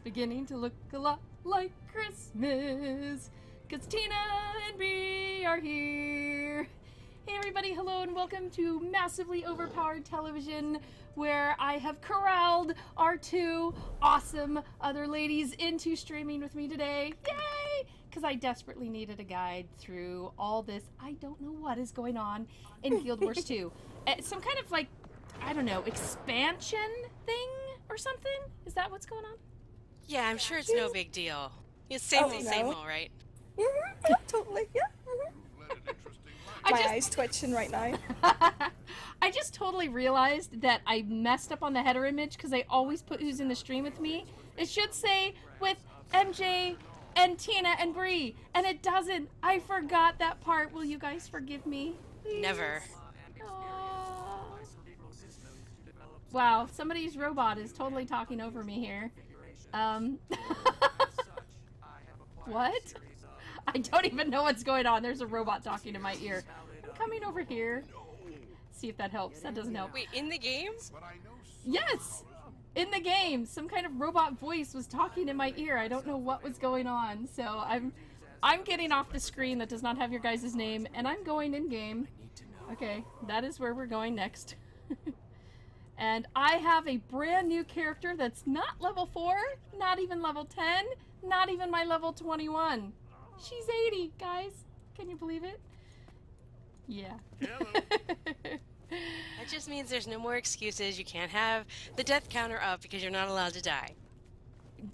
beginning to look a lot like Christmas. Because Tina and Bree are here. Hey everybody, hello and welcome to Massively Overpowered Television, where I have corralled our two awesome other ladies into streaming with me today. Yay! Because I desperately needed a guide through all this, I don't know what is going on in Guild Wars 2. Some kind of like, I don't know, expansion thing or something? Is that what's going on? Yeah, I'm sure it's no big deal. It's same old, same old, right? Yeah, totally, yeah. My eyes twitching right now. I just totally realized that I messed up on the header image because I always put who's in the stream with me. It should say with MJ and Tina and Bree, and it doesn't. I forgot that part. Will you guys forgive me? Please? Never. Aww. Wow, somebody's robot is totally talking over me here. What? I don't even know what's going on. There's a robot talking in my ear. I'm coming over here. See if that helps. That doesn't help. Wait, in the game? Yes! In the game! Some kind of robot voice was talking in my ear. I don't know what was going on. So I'm getting off the screen that does not have your guys' name, and I'm going in-game. Okay, that is where we're going next. And I have a brand new character that's not level 4, not even level 10, not even my level 21. She's 80, guys. Can you believe it? Yeah. That just means there's no more excuses. You can't have the death counter up because you're not allowed to die.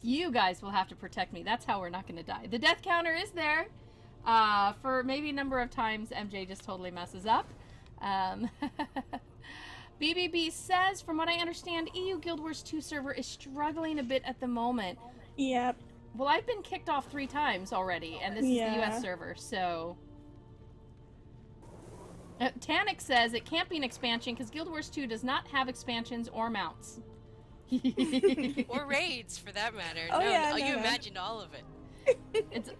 You guys will have to protect me. That's how we're not going to die. The death counter is there. For maybe a number of times, MJ just totally messes up. BBB says, from what I understand, EU Guild Wars 2 server is struggling a bit at the moment. Yep. Well, I've been kicked off 3 times already, and this is the US server, so... Tanic says it can't be an expansion because Guild Wars 2 does not have expansions or mounts. Or raids, for that matter. Oh, no, yeah, you no. imagined all of it. It's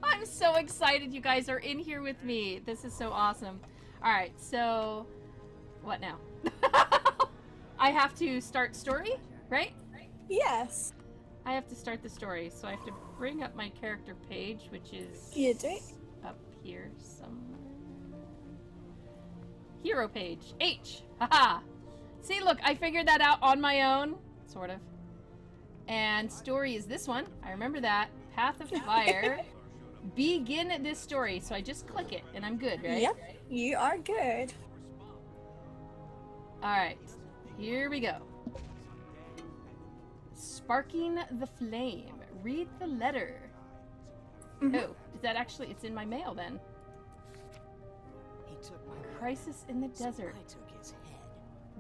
I'm so excited you guys are in here with me. This is so awesome. Alright, so... What now? I have to start story, right? Yes. I have to start the story, so I have to bring up my character page, which is You do. up here somewhere. Hero page. H. Haha. See, look, I figured that out on my own. Sort of. And story is this one. I remember that. Path of Fire. Begin this story. So I just click it, and I'm good, right? Yep. You are good. Alright. Here we go. Sparking the Flame. Read the letter. Mm-hmm. Oh, is that actually... It's in my mail, then. Crisis in the desert.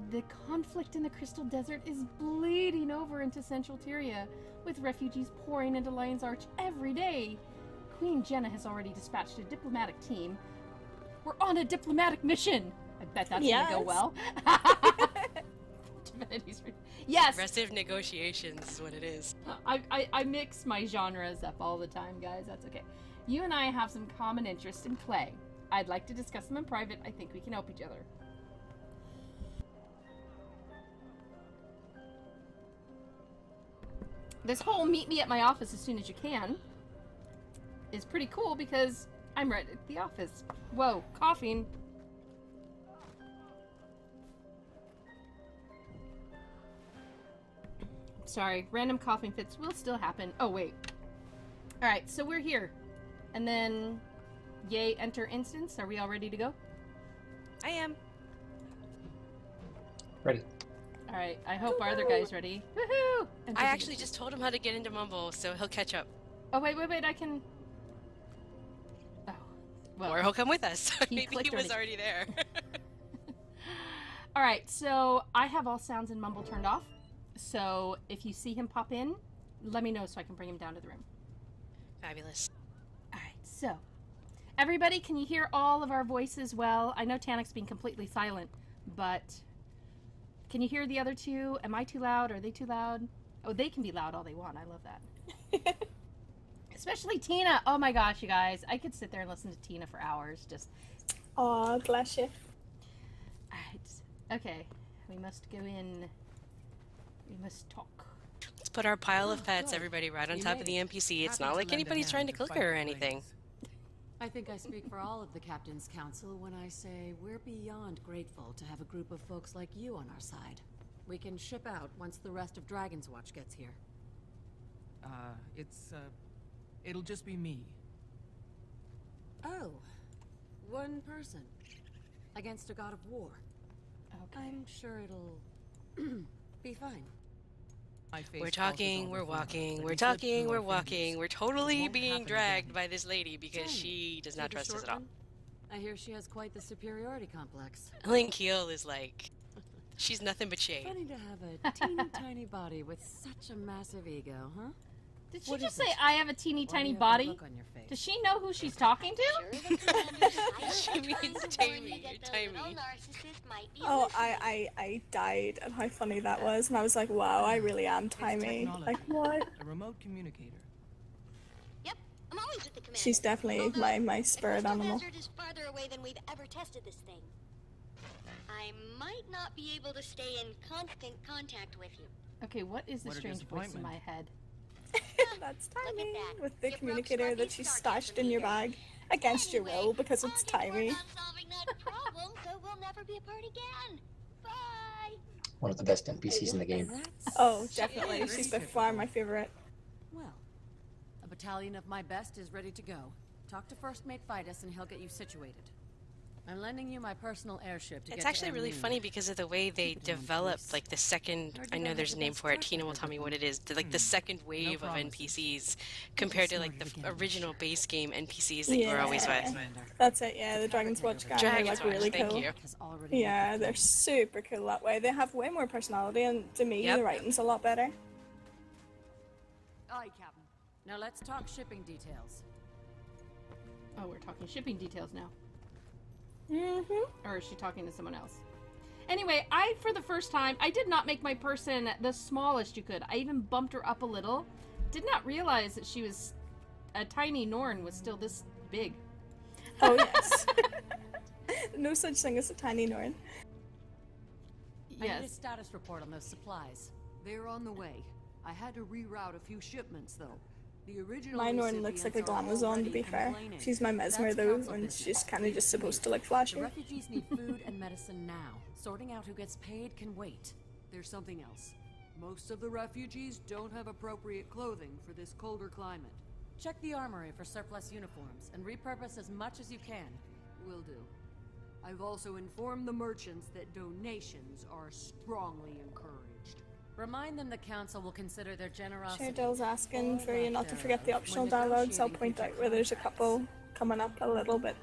The conflict in the Crystal Desert is bleeding over into Central Tyria, with refugees pouring into Lion's Arch every day. Queen Jenna has already dispatched a diplomatic team. We're on a diplomatic mission! I bet that's gonna go well. Yes! Aggressive negotiations is what it is. I mix my genres up all the time, guys. That's okay. You and I have some common interest in play. I'd like to discuss them in private. I think we can help each other. This whole meet me at my office as soon as you can is pretty cool because I'm right at the office. Whoa, coughing. Sorry, random coughing fits will still happen. Oh, wait. Alright, so we're here. And then, yay, enter instance. Are we all ready to go? I am. Ready. Alright, I hope our other guy's ready. Woohoo! I actually just told him how to get into Mumble, so he'll catch up. Oh, wait, I can... Oh, well. Or he'll come with us. Maybe he was already. already there. Alright, so I have all sounds in Mumble turned off. So if you see him pop in, let me know so I can bring him down to the room. Fabulous. Alright, so everybody, can you hear all of our voices well? I know Tanic's being completely silent, but can you hear the other two? Am I too loud? Are they too loud? Oh, they can be loud all they want. I love that. Especially Tina. Oh my gosh, you guys. I could sit there and listen to Tina for hours. Just... Aw, bless you. Alright, okay. We must go in. We must talk. Let's put our pile of pets, everybody, right on top of the NPC. It's not like anybody's trying to click her or anything. I think I speak for all of the Captain's Council when I say we're beyond grateful to have a group of folks like you on our side. We can ship out once the rest of Dragon's Watch gets here. It'll just be me. Oh, one person against a god of war. Okay. I'm sure it'll be fine. We're talking, we're walking, we're talking, we're walking. We're totally being dragged by this lady because she does not trust us at all. I hear she has quite the superiority complex. Link Keel is like, she's nothing but shade. Funny to have a teeny tiny body with such a massive ego, huh? Did she What just is say it? I have a teeny Why do tiny you have that body? look on your face? Does she know who she's talking to? She means Tammy, you're tiny. Oh, I died at how funny that was, and I was like, wow, I really am tiny. Like, what? A remote communicator. Yep, I'm always with the commander. She's definitely my spirit animal. The desert is farther away than we've ever tested this thing. I might not be able to stay in constant contact with you. Okay, what is the What a strange voice in disappointment. my head? That's Look at tiny. that. With the You broke communicator that Sparky's she's sarcasm stashed in your meter. bag. Against your Anyway, will, because I'll it's get to work tiny. on solving that problem, so we'll never be apart again. Bye. One of the best NPCs in the game. Oh, definitely. She's by far my favorite. Well, a battalion of my best is ready to go. Talk to First Mate Fidus and he'll get you situated. I'm lending you my personal airship to It's get actually to really Elmune. funny because of the way they Keep it in one developed, piece. like the second, Heard I you know don't there's a have the name best for it, part Tina will of tell me what it everything. is, like the second wave of promises. NPCs compared to like smarter the again, original sure. base game NPCs that you were always Yeah. with. That's it, yeah, the Dragon's Watch guy. They're Dragon's like Watch, really thank cool. you. Has already Yeah, been they're super cool that way. They have way more personality, and to me, Yep. the writing's a lot better. Aye, Captain. Now let's talk shipping details. Oh, we're talking shipping details now. Mm-hmm. Or is she talking to someone else? Anyway, for the first time, I did not make my person the smallest you could. I even bumped her up a little. Did not realize that she was a tiny Norn was still this big. Oh, yes. No such thing as a tiny Norn. I need a Yes. status report on those supplies. They're on the way. I had to reroute a few shipments, though. The original My Norn looks like a recipients are Glamazon, to be already fair. complaining. She's my Mesmer, That's though, council and business. she's kind of just Leave it to supposed to me. look flashy. The refugees need food and medicine now. Sorting out who gets paid can wait. There's something else. Most of the refugees don't have appropriate clothing for this colder climate. Check the armory for surplus uniforms and repurpose as much as you can. Will do. I've also informed the merchants that donations are strongly encouraged. Remind them the council will consider their generosity. Sherdell's asking all for you not to that, forget the when optional dialogues. I'll negotiating point out future where there's a contracts. couple coming up a little bit.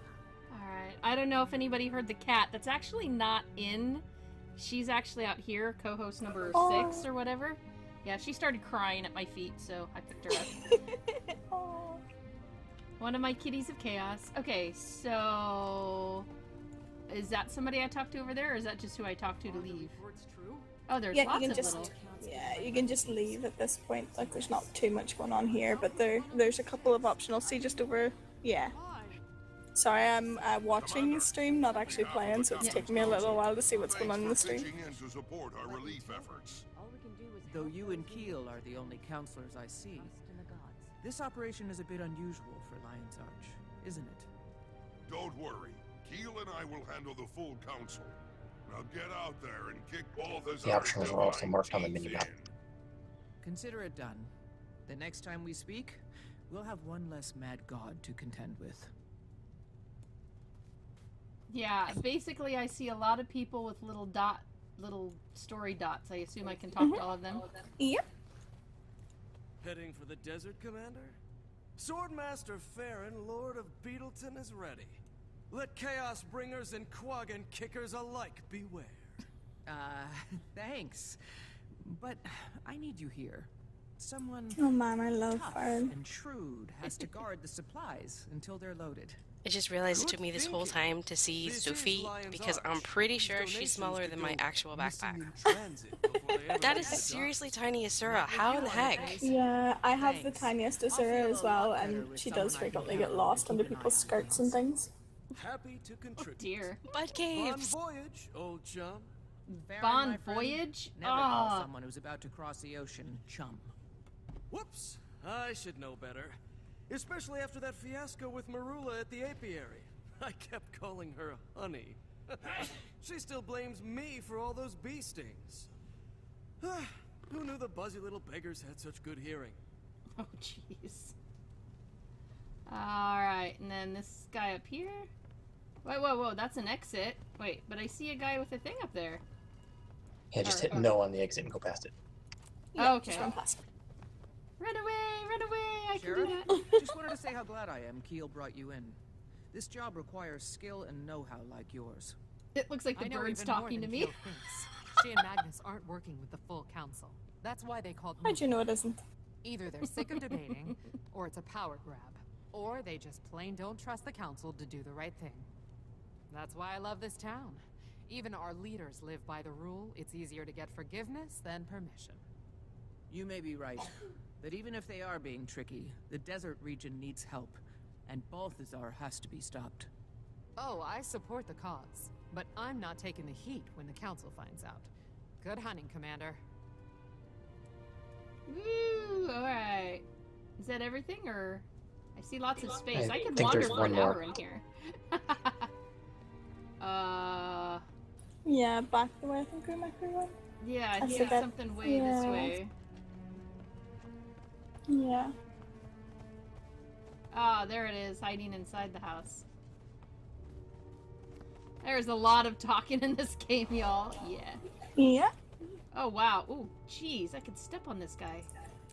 Alright. I don't know if anybody heard the cat. That's actually not in. She's actually out here, co-host number 6 or whatever. Yeah, she started crying at my feet, so I picked her up. Aw. One of my kitties of chaos. Okay, so is that somebody I talked to over there, or is that just who I talked to Are the leave? reports true? Oh, there's Yeah, you lots can of just little. you can just leave at this point. Like, there's not too much going on here, but there's a couple of optional. See, just over. Yeah. Sorry, I'm watching the stream, not actually playing, so it's taking me a little while to see what's going on in the stream. Pitching in to support our relief efforts. All we can do is Though help you them and keep Keel are the only counselors I see, trust in the gods. this operation is a bit unusual for Lion's Arch, isn't it? Don't worry. Keel and I will handle the full council. Now get out there and kick Balthazar. The options are also marked on the minimap. Consider it done. The next time we speak, we'll have one less mad god to contend with. Yeah, basically I see a lot of people with little story dots. I assume I can talk to all of them. Yep. Heading for the desert, Commander? Swordmaster Farron, Lord of Beetleton, is ready. Let Chaos Bringers and Quaggan Kickers alike beware. Thanks. But I need you here. Someone Oh man, I love tough Farron. and shrewd has to guard the supplies until they're loaded. I just realized it Good took me this whole thinking. time to see This is Sophie Lion's because I'm Arch. pretty These sure she's donations smaller could than my go actual missing backpack. in transit before they ever That leave is the seriously docks. tiny as Sura. How in the heck? Yeah, I have the Thanks. tiniest I'll Azura feel as a well, lot better and with she someone does I can frequently count get on lost to under keep an people's eye on skirts and things. Happy to contribute. Dear. Butt Bon caves. voyage, old chum. Farron, Bon my friend, voyage? Never call Ah. someone who's about to cross the ocean chum. Whoops! I should know better. Especially after that fiasco with Marula at the apiary. I kept calling her honey. She still blames me for all those bee stings. Who knew the buzzy little beggars had such good hearing? Oh, jeez. Alright, and then this guy up here? Whoa, whoa, whoa, that's an exit. Wait, but I see a guy with a thing up there. Yeah, just hit no on the exit and go past it. Yeah, Okay. just run past. Run away, run away, I can Sheriff, do that. just wanted to say how glad I am Keel brought you in. This job requires skill and know-how like yours. It looks like the I know bird's even more talking to than me. Keel thinks. She and Magnus aren't working with the full council. That's why they called me. How'd you know it isn't? Either they're sick of debating, or it's a power grab. Or they just plain don't trust the council to do the right thing. That's why I love this town. Even our leaders live by the rule, it's easier to get forgiveness than permission. You may be right, but even if they are being tricky, the desert region needs help, and Balthazar has to be stopped. Oh, I support the cause, but I'm not taking the heat when the council finds out. Good hunting, Commander. Woo, alright. Is that everything, or... I see lots of space. I could think wander there's for one an hour more. in here. Yeah, back the way I think we might be going. Yeah, I I see forgot. something way this Yeah. way. Yeah. Ah, there it is, hiding inside the house. There's a lot of talking in this game, y'all. Yeah. Yeah. Oh, wow. Ooh, jeez, I could step on this guy.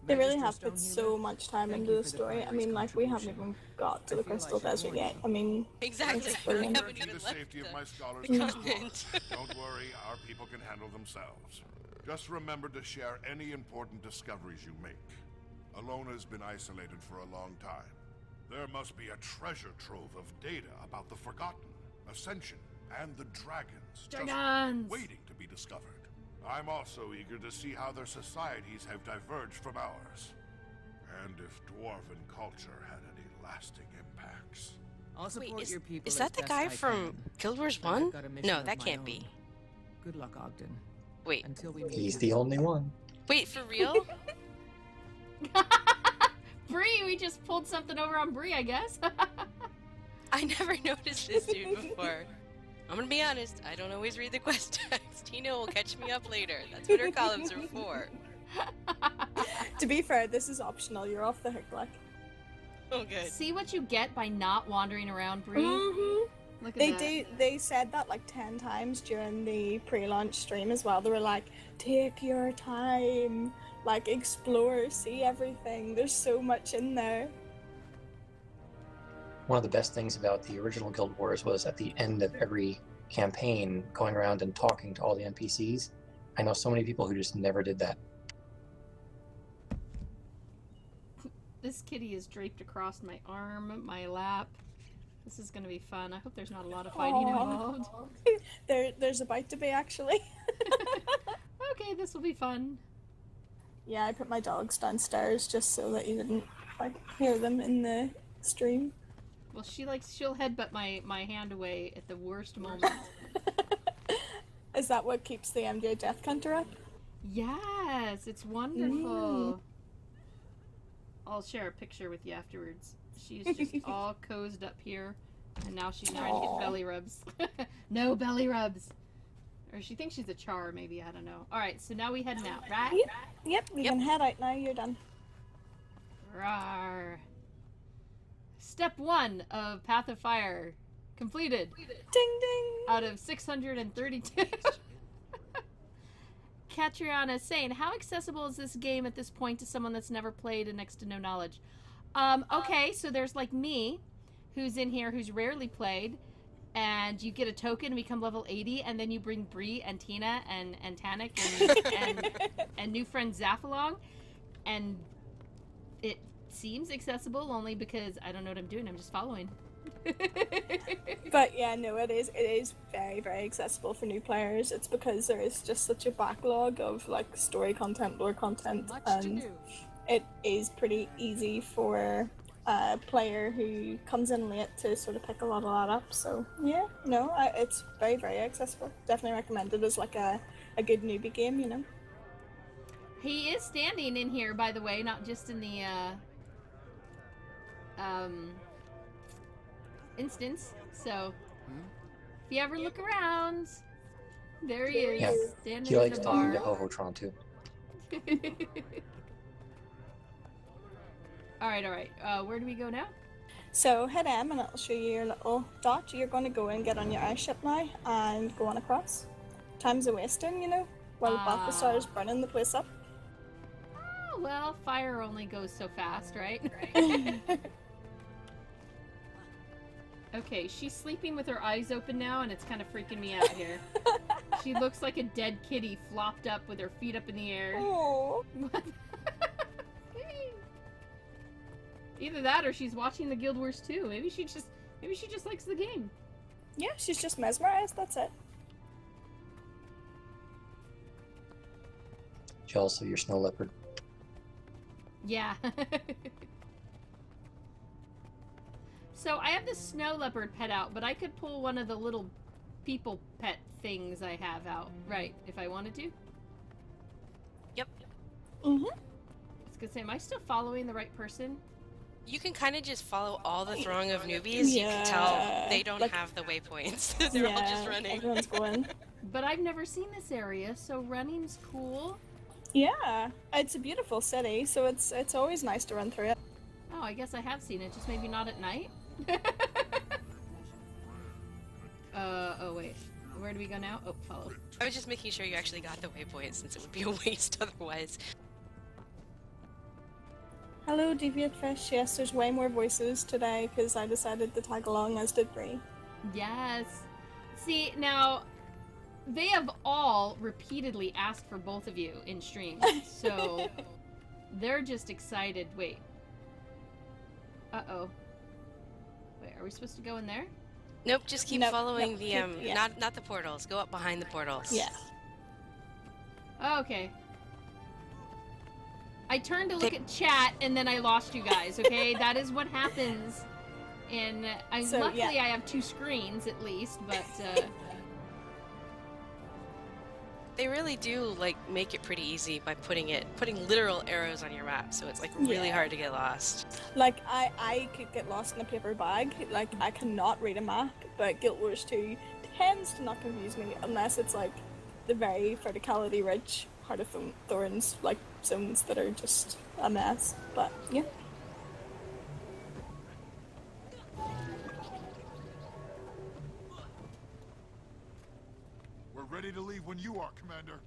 They really Magister have put Stonehaven, so much time thank into you the for the story. I fire's mean, like, we haven't contribution. even got to I the feel Crystal like I Desert warned yet. you. I mean, Exactly. That's We brilliant. haven't Guarantee even the left safety of the- my scholars the and continent. Don't worry, our people can handle themselves. Just remember to share any important discoveries you make. Alona's been isolated for a long time. There must be a treasure trove of data about the Forgotten, Ascension, and the Dragons. Dragons! Just waiting to be discovered. I'm also eager to see how their societies have diverged from ours. And if dwarven culture had any lasting impacts. I'll support Wait, your people is as that the best guy I from can. Guild Wars But I've 1? got a mission No, of that my can't own. be. Good luck, Ogden. Wait, Until we meet He's again. the only one. wait, for real? Bree, we just pulled something over on Bree, I guess. I never noticed this dude before. I'm gonna be honest, I don't always read the quest text. Tina will catch me up later. That's what her columns are for. to be fair, this is optional. You're off the hook, like. Oh, good. See what you get by not wandering around, Bree? Mm-hmm. Look at They that. they said that like 10 times during the pre-launch stream as well. They were like, take your time, like explore, see everything. There's so much in there. One of the best things about the original Guild Wars was at the end of every campaign, going around and talking to all the NPCs. I know so many people who just never did that. This kitty is draped across my arm, my lap. This is gonna be fun. I hope there's not a lot of fighting Aw. involved. There's about to be actually. Okay, this will be fun. Yeah, I put my dogs downstairs just so that you didn't like hear them in the stream. Well, she'll headbutt my hand away at the worst moment. Is that what keeps the MJ death counter up? Yes, it's wonderful. I'll share a picture with you afterwards. She's just all cozied up here, and now she's trying to get belly rubs. No belly rubs. Or she thinks she's a char, maybe, I don't know. Alright, so now we heading out, right? Yep, you can head out now, you're done. Rawr. Step 1 of Path of Fire completed. Ding ding! Out of 632. Catriana saying, how accessible is this game at this point to someone that's never played and next to no knowledge? Okay, so there's like me, who's in here, who's rarely played, and you get a token and become level 80, and then you bring Bree and Tina and Tanik and new friend Zaph along, and it seems accessible only because I don't know what I'm doing, I'm just following. But yeah, no, it is very, very accessible for new players. It's because there is just such a backlog of like story content, lore content, Much to and do. it is pretty easy for a player who comes in late to sort of pick a lot of that up. So yeah, no, it's very, very accessible. Definitely recommended as like a good newbie game, you know. He is standing in here, by the way, not just in the, instance. So, if you ever look around, there he is, Yeah, standing he in likes the talking bar. to Hohotron too. Alright. Where do we go now? So hit M and it'll show you your little dot. You're going to go and get on your airship now and go on across. Time's a wasting, you know, while Balthasar's burning the place up. Oh, well, fire only goes so fast, right? Okay, she's sleeping with her eyes open now, and it's kind of freaking me out here. She looks like a dead kitty flopped up with her feet up in the air. Oh. Either that or she's watching the Guild Wars 2. Maybe she just likes the game. Yeah, she's just mesmerized, that's it. Jealous of your snow leopard. Yeah. So I have this snow leopard pet out, but I could pull one of the little people pet things I have out, right, if I wanted to. Yep. Mm-hmm. I was gonna say, am I still following the right person? You can kind of just follow all the throng of newbies. You can tell they don't have the waypoints. They're all just running. Everyone's going. But I've never seen this area, so running's cool. Yeah, it's a beautiful city, so it's always nice to run through it. Oh, I guess I have seen it, just maybe not at night. Oh wait. Where do we go now? Oh, follow. I was just making sure you actually got the waypoints, since it would be a waste otherwise. Hello, Deviant Fish. Yes, there's way more voices today because I decided to tag along, as did Bree. Yes. See, now, they have all repeatedly asked for both of you in stream, so they're just excited. Wait. Uh-oh. Wait, are we supposed to go in there? Nope, just keep following the, yeah. not the portals. Go up behind the portals. Yeah. Oh, okay. I turned to look at chat and then I lost you guys, okay? That is what happens. And luckily I have two screens at least, but They really do, like, make it pretty easy by putting literal arrows on your map, so it's, like, really hard to get lost. Like, I could get lost in a paper bag. Like, I cannot read a map, but Guild Wars 2 tends to not confuse me unless it's, like, the very verticality-rich Heart of Thorns, like, zones that are just a mess. But, yeah. We're ready to leave when you are, Commander.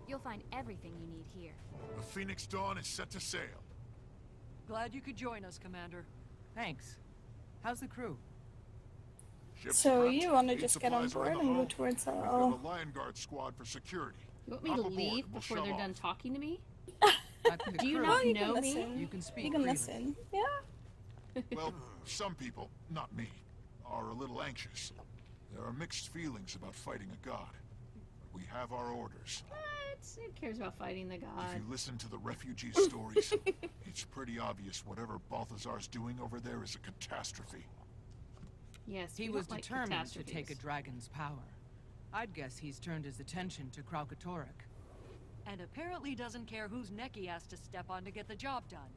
You'll find everything you need here. The Phoenix Dawn is set to sail. Glad you could join us, Commander. Thanks. How's the crew? Ship's So prepped. you want to Aid just get on supplies are in board the and go hull. towards that We've little... got a Lion Guard squad for security. you want me Hop to aboard leave and we'll before shove they're off. done talking to me? Back to the Do you crew. not you can know me? listen. You can speak You can freely. listen. Yeah. Well, some people, not me, are a little anxious. There are mixed feelings about fighting a god. But we have our orders. What? Who cares about fighting the If god? you listen to the refugees' stories, it's pretty obvious whatever Balthazar's doing over there is a catastrophe. Yes, He we was don't like determined to take a catastrophes. dragon's power. I'd guess he's turned his attention to Kralkatorrik. And apparently doesn't care whose neck he has to step on to get the job done.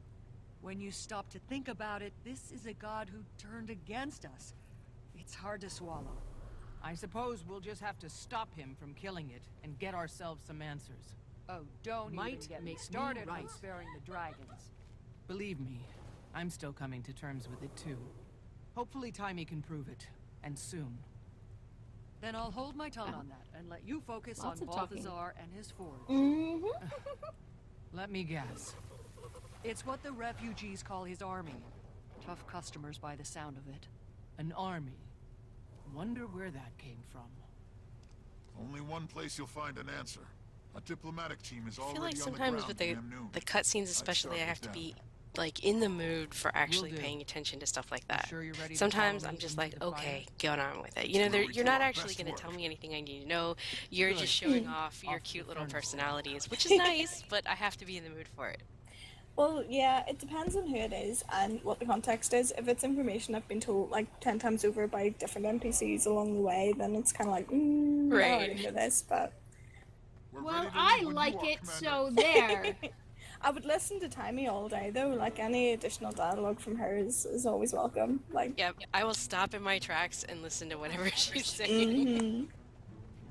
When you stop to think about it, this is a god who turned against us. It's hard to swallow. I suppose we'll just have to stop him from killing it and get ourselves some answers. Oh, don't Might even get me makes me started on right. sparing the dragons. Believe me, I'm still coming to terms with it too. Hopefully Timey can prove it, and soon. Then I'll hold my tongue on that and let you focus Lots on of talking. Balthazar and his forge. Mm-hmm. Let me guess. It's what the refugees call his army. Tough customers by the sound of it. An army. Wonder where that came from. Only one place you'll find an answer. A diplomatic team is I already feel like on sometimes the with ground in Amnoon. the cutscenes especially, I have to be, like, in the mood for actually do. paying attention to stuff like that. Sure you're ready to Sometimes follow I'm me just into like, the okay, fire? get on with it. You know, Where we you're do not our actually best going to tell work. me anything I need to know. You're Good. just showing off your Off the cute little furnace. personalities, which is nice, but I have to be in the mood for it. Well, yeah, it depends on who it is and what the context is. If it's information I've been told like 10 times over by different NPCs along the way, then it's kind of like, I Right. already know this, but We're Well, ready to I leave when like you are, it, Commander. so there. I would listen to Timmy all day though. Like any additional dialogue from her is always welcome. Like, Yep, I will stop in my tracks and listen to whatever she's saying.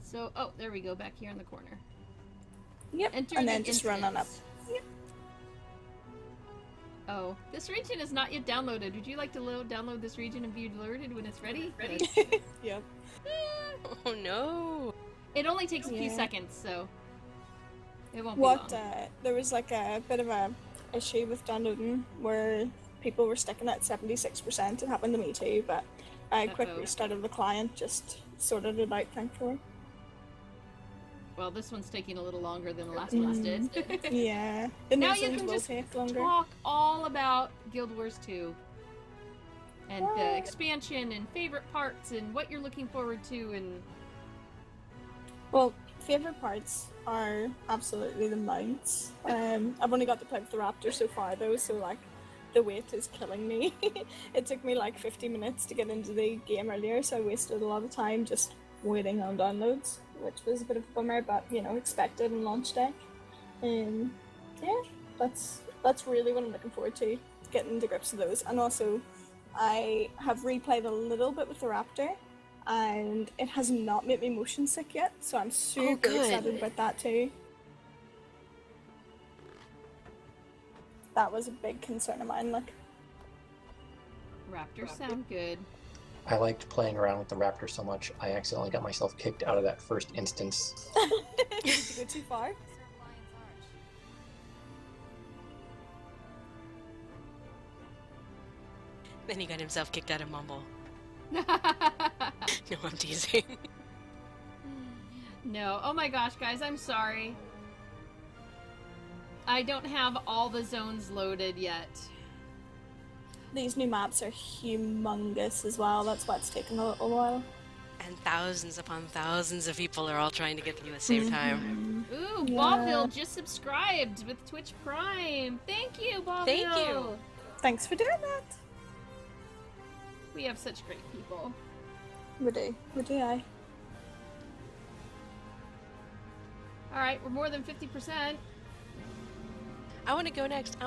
So, oh, there we go, back here in the corner. Yep, Enter and the then just run on up. instance. Oh, this region is not yet downloaded. Would you like to download this region and be alerted when it's ready? Yep. Oh no! It only takes a few Yeah. seconds, so it won't What, be long. there was like a bit of a issue with downloading where people were sticking at 76%. It happened to me too, but a quick Uh-oh. restart of the client just sorted it out, thankfully. Well, this one's taking a little longer than the last ones did. Yeah. The Now new you zones can will just take longer. talk all about Guild Wars 2. And the What? expansion and favorite parts and what you're looking forward to and... Well, favourite parts are absolutely the mounts. I've only got to play with the raptor so far though, so like the wait is killing me. It took me like 50 minutes to get into the game earlier, so I wasted a lot of time just waiting on downloads, which was a bit of a bummer, but you know, expected on launch day. Yeah, that's really what I'm looking forward to, getting to grips with those. And also, I have replayed a little bit with the raptor, and it has not made me motion sick yet, so I'm super good. excited about that too. That was a big concern of mine, like. Raptors sound good. I liked playing around with the raptor so much, I accidentally got myself kicked out of that first instance. Did you go too far? Then he got himself kicked out of Mumble. No, I'm teasing. No. Oh my gosh, guys, I'm sorry. I don't have all the zones loaded yet. These new maps are humongous as well, that's why it's taken a little while. And thousands upon thousands of people are all trying to get through at the same time. Ooh, Yeah. Bobville just subscribed with Twitch Prime. Thank you, Bobville. Thank you. Thanks for doing that. We have such great people. We do, I. All right, we're more than 50%. I want to go next. I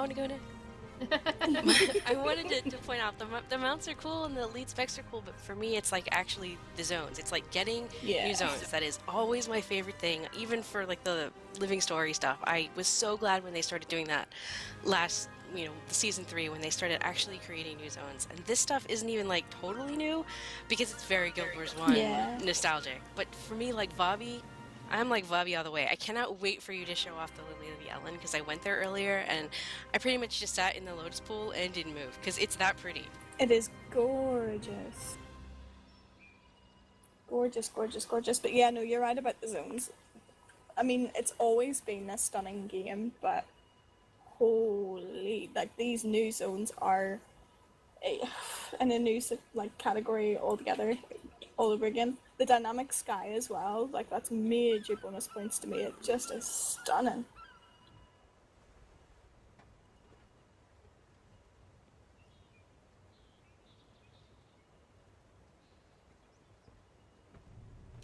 wanted to point out the mounts are cool and the elite specs are cool, but for me it's like actually the zones. It's like getting new zones. That is always my favorite thing, even for like the living story stuff. I was so glad when they started doing that last, season 3, when they started actually creating new zones. And this stuff isn't even like totally new because it's very Guild Wars 1 nostalgic. But for me, like Bobby, I'm like Bobby all the way. I cannot wait for you to show off the Lily of the Ellen because I went there earlier and I pretty much just sat in the Lotus Pool and didn't move because it's that pretty. It is gorgeous. Gorgeous, gorgeous, gorgeous. But yeah, no, you're right about the zones. I mean, it's always been a stunning game, but holy, like these new zones are in a new like category altogether, all over again. The dynamic sky as well, like that's major bonus points to me. It just is stunning.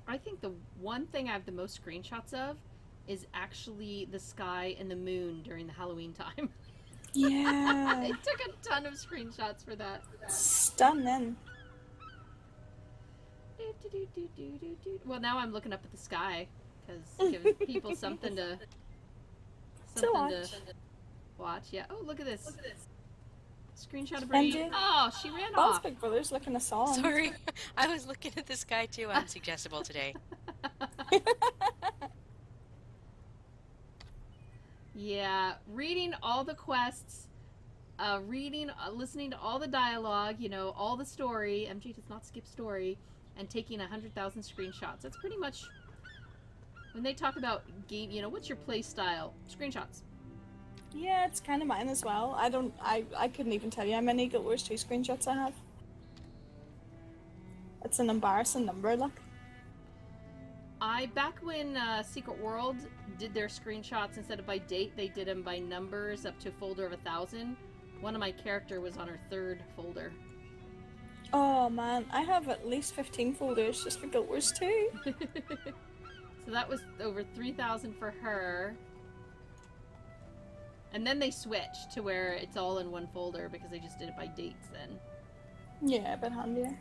I think the one thing I have the most screenshots of is actually the sky and the moon during the Halloween time. Yeah. I took a ton of screenshots for that. Stunning. Well, now I'm looking up at the sky because giving people something to watch. Yeah. Oh, look at this. Screenshot of Bree. MJ? Oh, she ran Bob's off. Big Brother's looking a song. Sorry, I was looking at the sky too. I'm suggestible today. Yeah, reading all the quests, listening to all the dialogue, all the story. MJ does not skip story, and taking 100,000 screenshots. That's pretty much when they talk about game. What's your play style? Screenshots. Yeah, it's kind of mine as well. I couldn't even tell you how many Guild Wars 2 screenshots I have. It's an embarrassing number, look. Back when Secret World did their screenshots, instead of by date, they did them by numbers up to a folder of 1,000. One of my character was on her 3rd folder. Oh man, I have at least 15 folders just for Guild Wars 2. So that was over 3,000 for her. And then they switched to where it's all in one folder because they just did it by dates then. Yeah, a bit handier.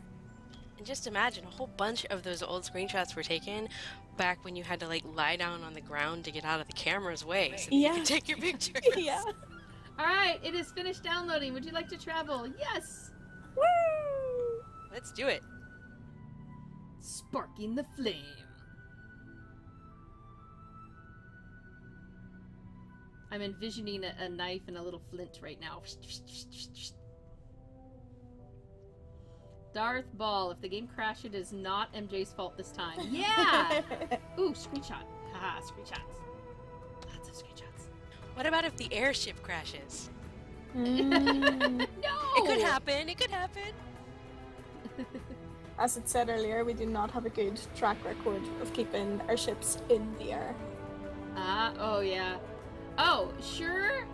And just imagine, a whole bunch of those old screenshots were taken back when you had to like lie down on the ground to get out of the camera's way so that you could take your pictures. Yeah. Alright, it is finished downloading. Would you like to travel? Yes! Woo! Let's do it. Sparking the flame. I'm envisioning a knife and a little flint right now. Darth Ball, if the game crashes, it is not MJ's fault this time. Yeah! Ooh, screenshot. Haha, screenshots. Lots of screenshots. What about if the airship crashes? No! It could happen. It could happen. As it said earlier, we do not have a good track record of keeping our ships in the air. Oh yeah. Oh, sure.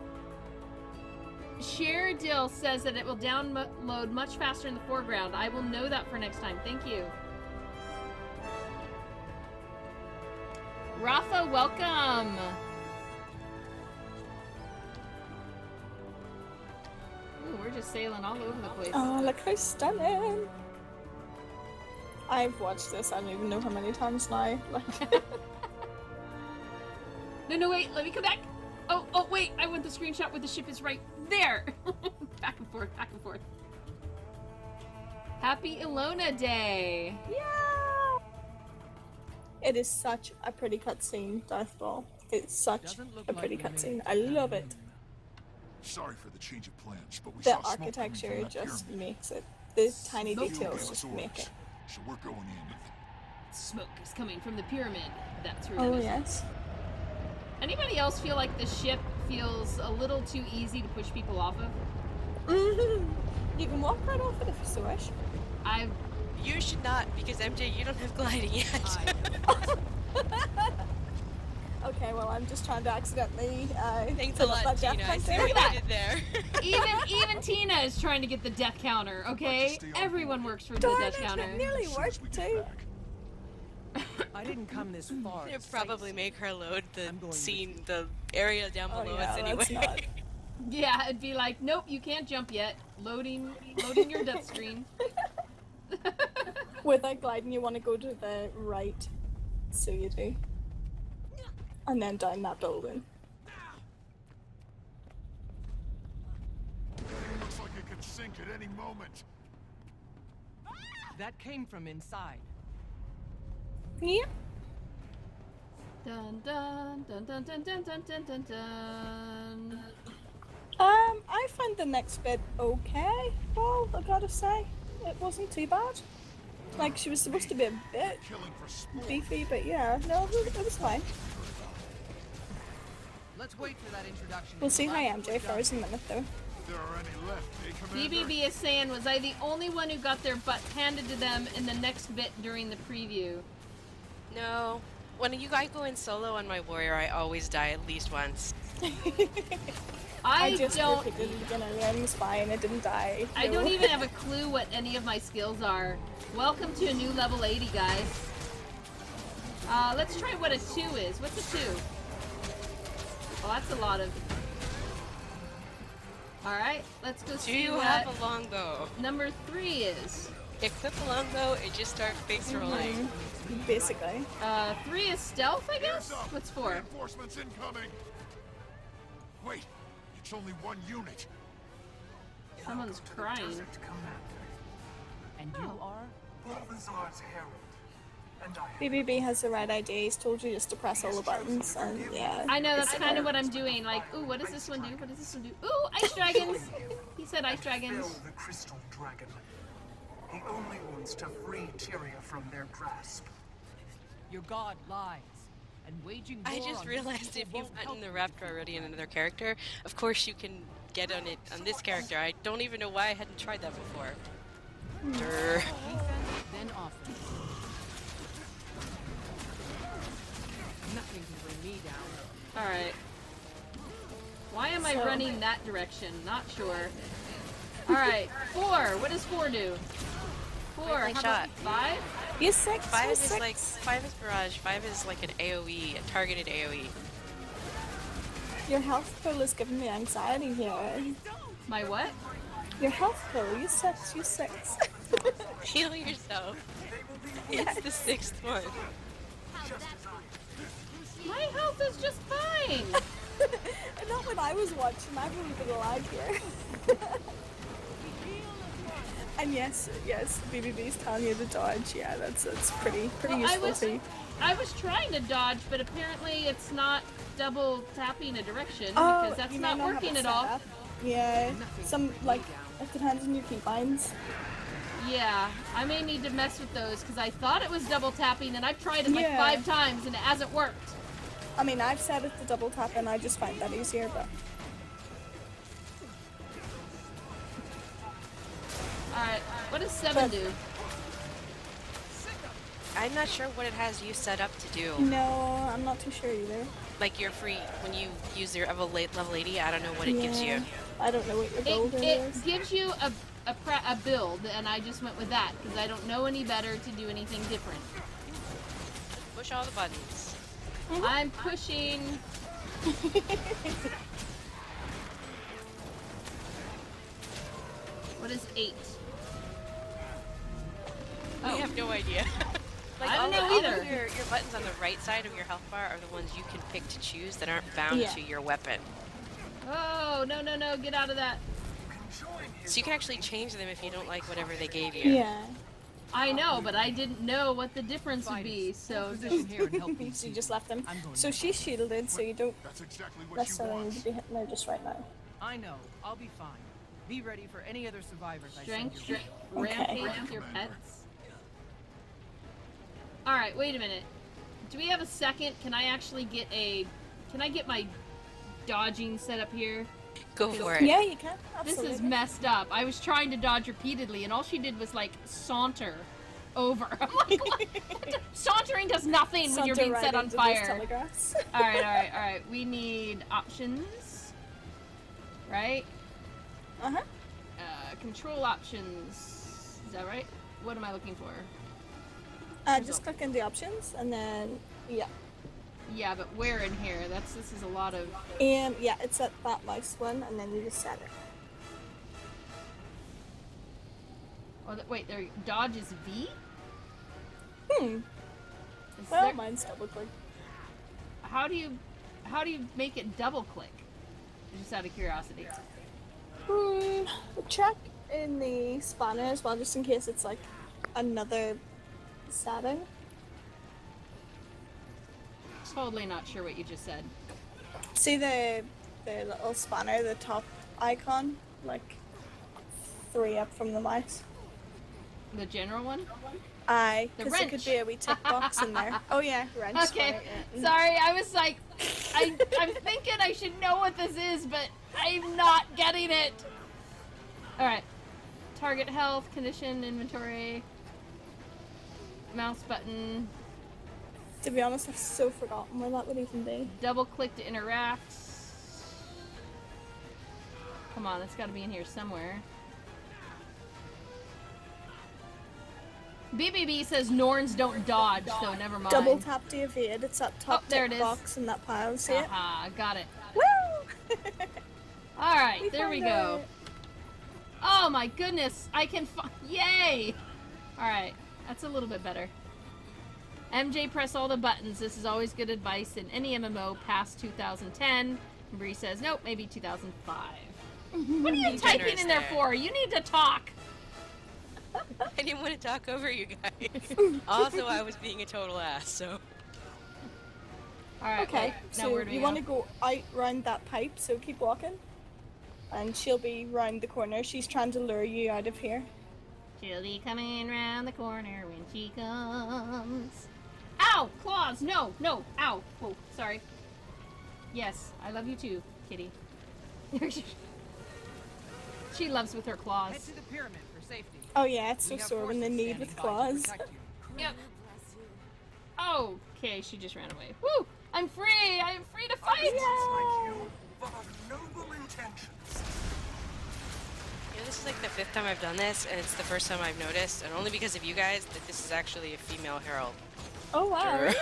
Sheridil says that it will download much faster in the foreground. I will know that for next time. Thank you. Rafa, welcome. Ooh, we're just sailing all over the place. Oh, look how stunning. I've watched this, I don't even know how many times now. Like... No, wait, let me come back. Oh, wait, I want the screenshot where the ship is right there. Back and forth, back and forth. Happy Ilona Day. Yeah! It is such a pretty cutscene, Darth Ball. It's such a pretty cutscene. I love it. Sorry for the change of plans, but we The saw smoke architecture coming from that just pyramid. makes it. The tiny Smoke. details just make it. So we're going in. Smoke is coming from the pyramid. That's where Oh, that is. yes. Anybody else feel like the ship feels a little too easy to push people off of? You can walk right off it if you so wish. You should not, because MJ, you don't have gliding yet. Okay, well, I'm just trying to accidentally Thanks a fill up lot, that death Tina. I see counter. what you did there. even Tina is trying to get the death counter, okay? Everyone works for the Darn death it, counter. it nearly worked too. I didn't come this far. It'd probably make her load the scene, the area down below us anyway. That's not. Yeah, it'd be like, nope, you can't jump yet. Loading your death screen. Without gliding, you want to go to the right, so you do. And then down that building. Looks like it could sink at any moment. That came from inside. Yep. Dun dun dun dun dun dun dun dun dun dun. I find the next bit okay. Well, I gotta say, it wasn't too bad. Like, she was supposed to be a bit beefy, but yeah, no, it was fine. Let's wait for that introduction. We'll see how MJ fares in a minute, though. If there are any left, Commander? BBB is saying, was I the only one who got their butt handed to them in the next bit during the preview? No. When you guys go in solo on my warrior, I always die at least once. I just repeated it again earlier and it was fine, I didn't die. I don't even have a clue what any of my skills are. Welcome to a new level 80, guys. Let's try what a 2 is. What's a 2? Well, that's a lot of... Alright, let's go see Do you what have a longbow? number 3 is. Equip a longbow and just start face rolling. Basically. 3 is stealth, I guess? What's 4? Reinforcements incoming. Wait, it's only one unit. Someone's crying. And you are? Balthazar's herald. And I BBB has the right idea, he's told you just to press all the buttons, and yeah. I know, that's kind of what I'm doing. Like, ooh, what does this one do? What does this one do? Ooh, ice dragons! He said ice dragons. Fell the crystal dragon. He only wants to free Tyria from their grasp. Your god lies. And waging war I just on realized people if you've won't gotten the help. raptor already in another character, of course you can get on it on this character. I don't even know why I hadn't tried that before. Durr. Defense, then offense. Nothing can bring me down. Alright. Why am I So- running that direction? Not sure. Alright, 4. What does 4 do? 4. Point blank How shot. about 5? You 6. 5 you is 6. like 5 is barrage. 5 is like an AOE, a targeted AOE. Your health pool is giving me anxiety here. My what? Your health pool. You 6. You 6. Heal yourself. It's the 6th one. My health is just fine. Not when I was watching. I've really been alive here. And yes, BBB's telling you to dodge. Yeah, that's pretty useful too. I was trying to dodge, but apparently it's not double tapping a direction Oh, because that's you may not have working it at set all. up. Yeah, some like it depends on your keybinds. Yeah, I may need to mess with those because I thought it was double tapping and I've tried it like Yeah. 5 times and it hasn't worked. I mean, I've set it to double tap and I just find that easier, but Alright, what does 7 do? I'm not sure what it has you set up to do. no, I'm not too sure either. Like you're free when you use your level 80. I don't know what it gives you. I don't know what your build It is. gives you a build and I just went with that because I don't know any better to do anything different. Push all the buttons. I'm pushing. What is 8? I have no idea. Like I don't know all either. of your buttons on the right side of your health bar are the ones you can pick to choose that aren't bound to your weapon. Oh, no, get out of that. So you can actually change them if you don't like whatever they gave you. Yeah. I know, but I didn't know what the difference would be, so Position here and help me. So you just left them. I'm going So now. she's shielded, so you don't That's exactly what she necessarily need wants. to be hitting her just right now. I know. I'll be fine. Be ready for any other survivors I strength, send your way. rampage with your pets. Alright, wait a minute. Do we have a second? Can I actually get my dodging set up here? Go for it. Yeah, you can. This Absolutely. is messed up. I was trying to dodge repeatedly, and all she did was, like, saunter over. I'm like, what? Sauntering does nothing when you're being set on fire. Alright. We need options. Right? Uh-huh. Control options. Is that right? What am I looking for? Just click in the options, and then, yeah. Yeah, but where in here? This is a lot of... Yeah, it's at that mouse one, and then you just set it. Oh, wait, there. Dodge is V? Is Well, there- mine's double click. how do you make it double click? Just out of curiosity. Check in the spanner as well, just in case it's like another setting. Totally not sure what you just said. See the little spanner, the top icon, like 3 up from the mouse. The general one? Aye, The because there could wrench. be a wee tick box in there. Oh yeah, wrench. Okay, right, yeah. sorry, I was like, I'm thinking I should know what this is, but I'm not getting it. Alright. Target health, condition, inventory, mouse button, To be honest, I've so forgotten where that would even be. double click to interact. Come on, it's gotta be in here somewhere. BBB says Norns don't dodge, so never mind. Double tap to evade. It's that top there it tick is. box in that pile. See it? Aha, got it. Woo! Alright, there we found go. it. Oh my goodness, I can yay! Alright, that's a little bit better. MJ, press all the buttons. This is always good advice in any MMO past 2010. And Bree says, nope, maybe 2005. What are you typing generous in there there. for? You need to talk. I didn't want to talk over you guys. Also, I was being a total ass, so. Alright, Okay, wait, now so where do we you want to go out round that pipe, so keep walking. And she'll be round the corner. She's trying to lure you out of here. She'll be coming round the corner when she comes. Ow! Claws! No! No! Ow! Oh, sorry. Yes, I love you too, kitty. She loves with her Head claws. to the pyramid for safety. Oh yeah, it's so We have sore when they forces need with standing by to claws. protect you. Yep. Oh, okay, she just ran away. Woo! I'm free! I am free to fight! Like you, but of noble intentions. know, this is like the 5th time I've done this, and it's the first time I've noticed, and only because of you guys, that this is actually a female herald. Oh wow.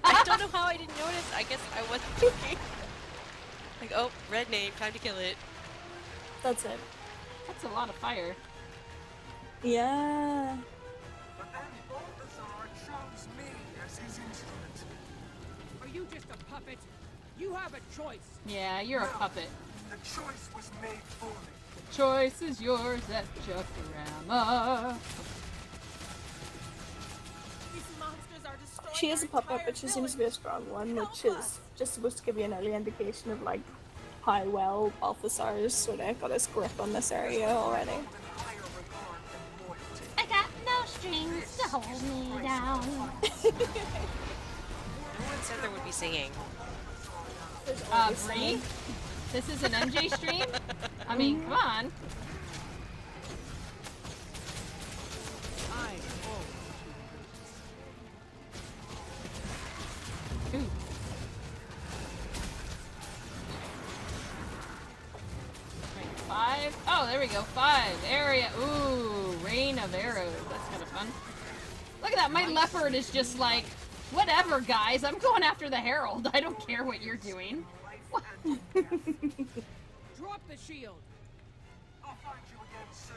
I don't know how I didn't notice. I guess I wasn't looking. Like, oh, red name, time to kill it. That's it. That's a lot of fire. Yeah. But then Balthazar chose me as his instrument. Are you just a puppet? You have a choice. Yeah, you're a puppet. The choice was made for me. The choice is yours at Chuckarama. She is a puppet, but she seems to be a strong one, which is just supposed to give you an early indication of like how well Balthazar's sort of got his grip on this area already. I got no strings to hold me down. No one said there would be singing. Bree? This is an MJ stream? I mean, come on. Ooh. Right, 5. Oh, there we go. 5. Area. Ooh, rain of arrows. That's kind of fun. Look at that. My leopard is just like, whatever, guys. I'm going after the herald. I don't care what you're doing. Drop the shield. I'll find you again soon.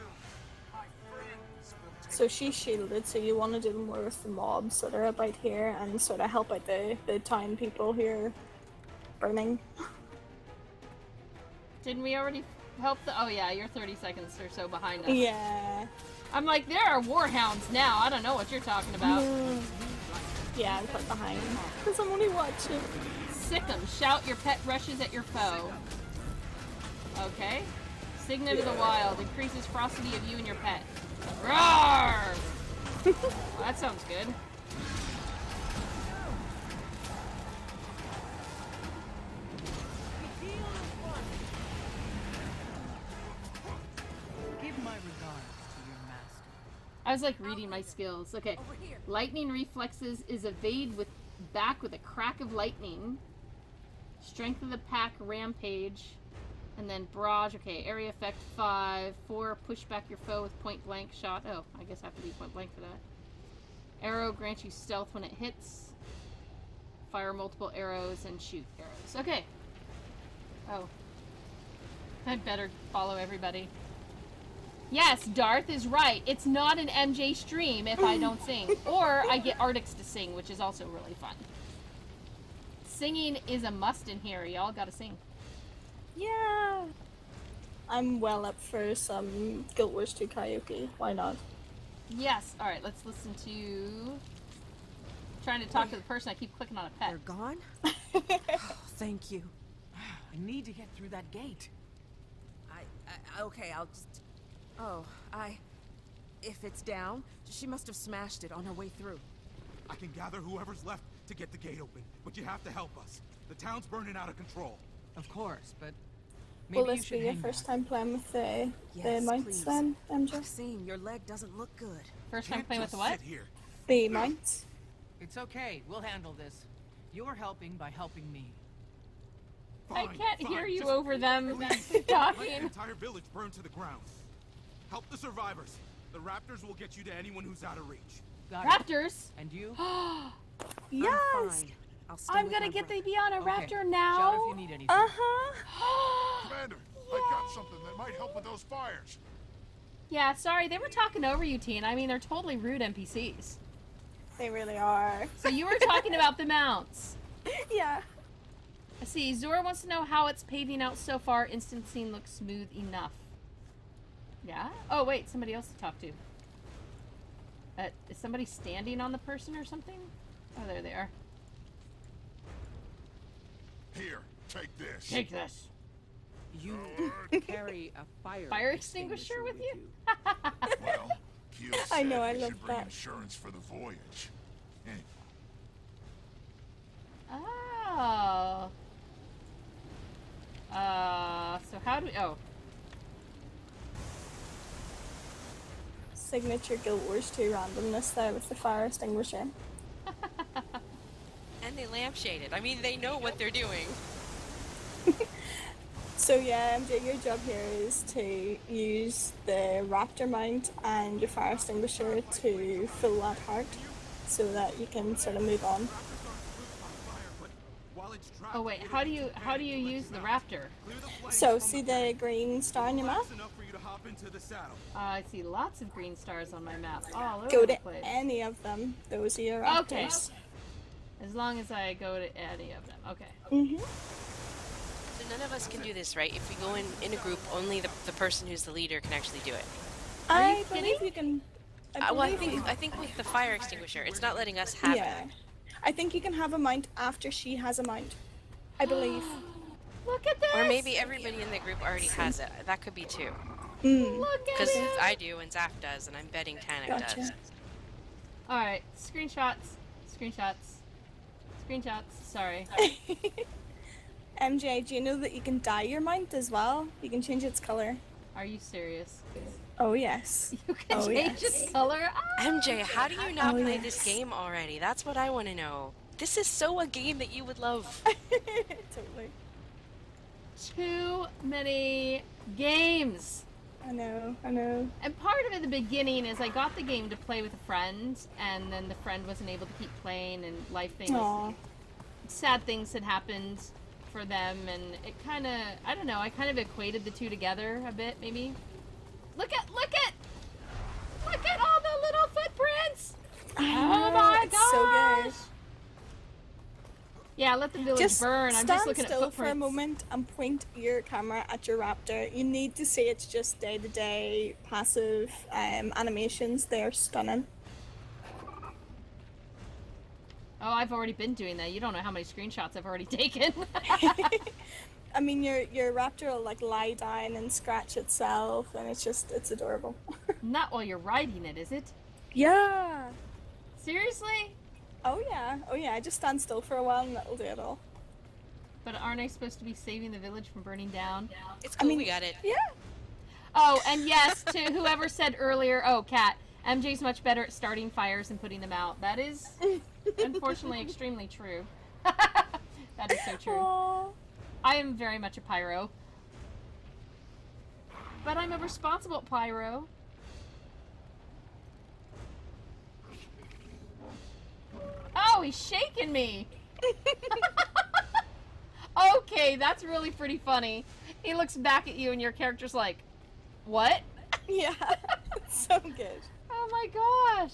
My friends will take So she's shielded, so you want to do more with the mobs that are about here and sort of help out the town people here burning. Didn't we already help the... Oh, yeah, you're 30 seconds or so behind us. Yeah. I'm like, there are warhounds now. I don't know what you're talking about. Yeah, I'm quite behind. Because I'm only watching. Sick 'em. Shout your pet rushes at your foe. Okay. Signet of the Wild. Increases ferocity of you and your pet. Roar! Well, that sounds good. Give my regards to your master. I was like reading my skills. Okay. Lightning reflexes is evade with back with a crack of lightning. Strength of the pack rampage. And then barrage. Okay, area effect 5. 4, push back your foe with point blank shot. Oh, I guess I have to be point blank for that. Arrow grants you stealth when it hits. Fire multiple arrows and shoot arrows. Okay. Oh. I better follow everybody. Yes, Darth is right. It's not an MJ stream if I don't sing. Or I get Artix to sing, which is also really fun. Singing is a must in here. Y'all gotta sing. Yeah. I'm well up for some Guild Wars 2 karaoke. Why not? Yes. Alright, let's listen to... Trying to talk to the person. I keep clicking on a pet. They're gone? Oh, thank you. I need to get through that gate. Okay, I'll just... Oh, if it's down, she must have smashed it on her way through. I can gather whoever's left to get the gate open, but you have to help us. The town's burning out of control. Of course, but maybe Will you this should be your hang first back. time playing with the Yes, mounts please. then, MJ? Maxine, your leg doesn't look good. First time Can't playing with just the what? sit here. The mounts? It's okay. We'll handle this. You're helping by helping me. I Fine, can't fine, hear you just over them let the talking. entire village burn to the ground. Help the survivors. The raptors will get you to anyone who's out of reach. Got it. Raptors? And you? Yes! I'm fine. I'll stay I'm with gonna my get brother. to be on a Okay. raptor Shout now. if you need anything. Uh-huh. Commander, I got something that might help with those fires. Yeah, sorry, they were talking over you, Teen. I mean, they're totally rude NPCs. They really are. So you were talking about the mounts. Yeah. I see. Zora wants to know how it's paving out so far. Instant scene looks smooth enough. Yeah? Oh, wait, somebody else to talk to. Is somebody standing on the person or something? Oh, there they are. Here, take this. Take this. You carry a Fire extinguisher with you? Well, Keel I know, said I we love should bring that. insurance for the voyage. Eh. Oh. So how do we... Oh. Signature Guild Wars 2 randomness there with the fire extinguisher. And they lampshaded. I mean, they know what they're doing. So yeah, MJ, your job here is to use the raptor mount and your fire extinguisher to fill that heart so that you can sort of move on. Oh wait, how do you use the raptor? So see the green star on your map? I see lots of green stars on my map all over Go the to place. any of them. Those are your raptors. Okay. As long as I go to any of them. Okay. Mhm. So none of us can do this, right? If we go in a group, only the person who's the leader can actually do it. I believe you can. Well, I think with the fire extinguisher, it's not letting us have it. I think you can have a mount after she has a mount. I believe. Look at this! Or maybe everybody in the group already has it. That could be too. Look at Because it! I do and Zaf does, and I'm betting Tanik does. Alright, screenshots. Sorry. MJ, do you know that you can dye your mount as well? You can change its color. Are you serious? Oh yes. You can change its color? MJ, how do you not play yes. this game already? That's what I want to know. This is so a game that you would love. Totally. Too many games. I know. And part of it in the beginning is I got the game to play with a friend, and then the friend wasn't able to keep playing, and life things, sad things had happened for them, and it kind of, I don't know, I kind of equated the two together a bit, maybe. Look at all the little footprints! Oh my gosh! So good. Yeah, let the village burn. I'm just looking at stand still footprints. for a moment and point your camera at your raptor. You need to see it's just day-to-day passive animations. They're stunning. Oh, I've already been doing that. You don't know how many screenshots I've already taken. I mean, your raptor will like lie down and scratch itself, and it's adorable. Not while you're riding it, is it? Yeah. Seriously? Oh yeah. Just stand still for a while and that'll do it all. But aren't I supposed to be saving the village from burning down? It's cool, we got it. Yeah. Oh, and yes, to whoever said earlier, oh, Kat, MJ's much better at starting fires and putting them out. That is, unfortunately, extremely true. That is so true. Aww. I am very much a pyro. But I'm a responsible pyro. Oh, he's shaking me! Okay, that's really pretty funny. He looks back at you and your character's like, what? Yeah, so good. Oh my gosh!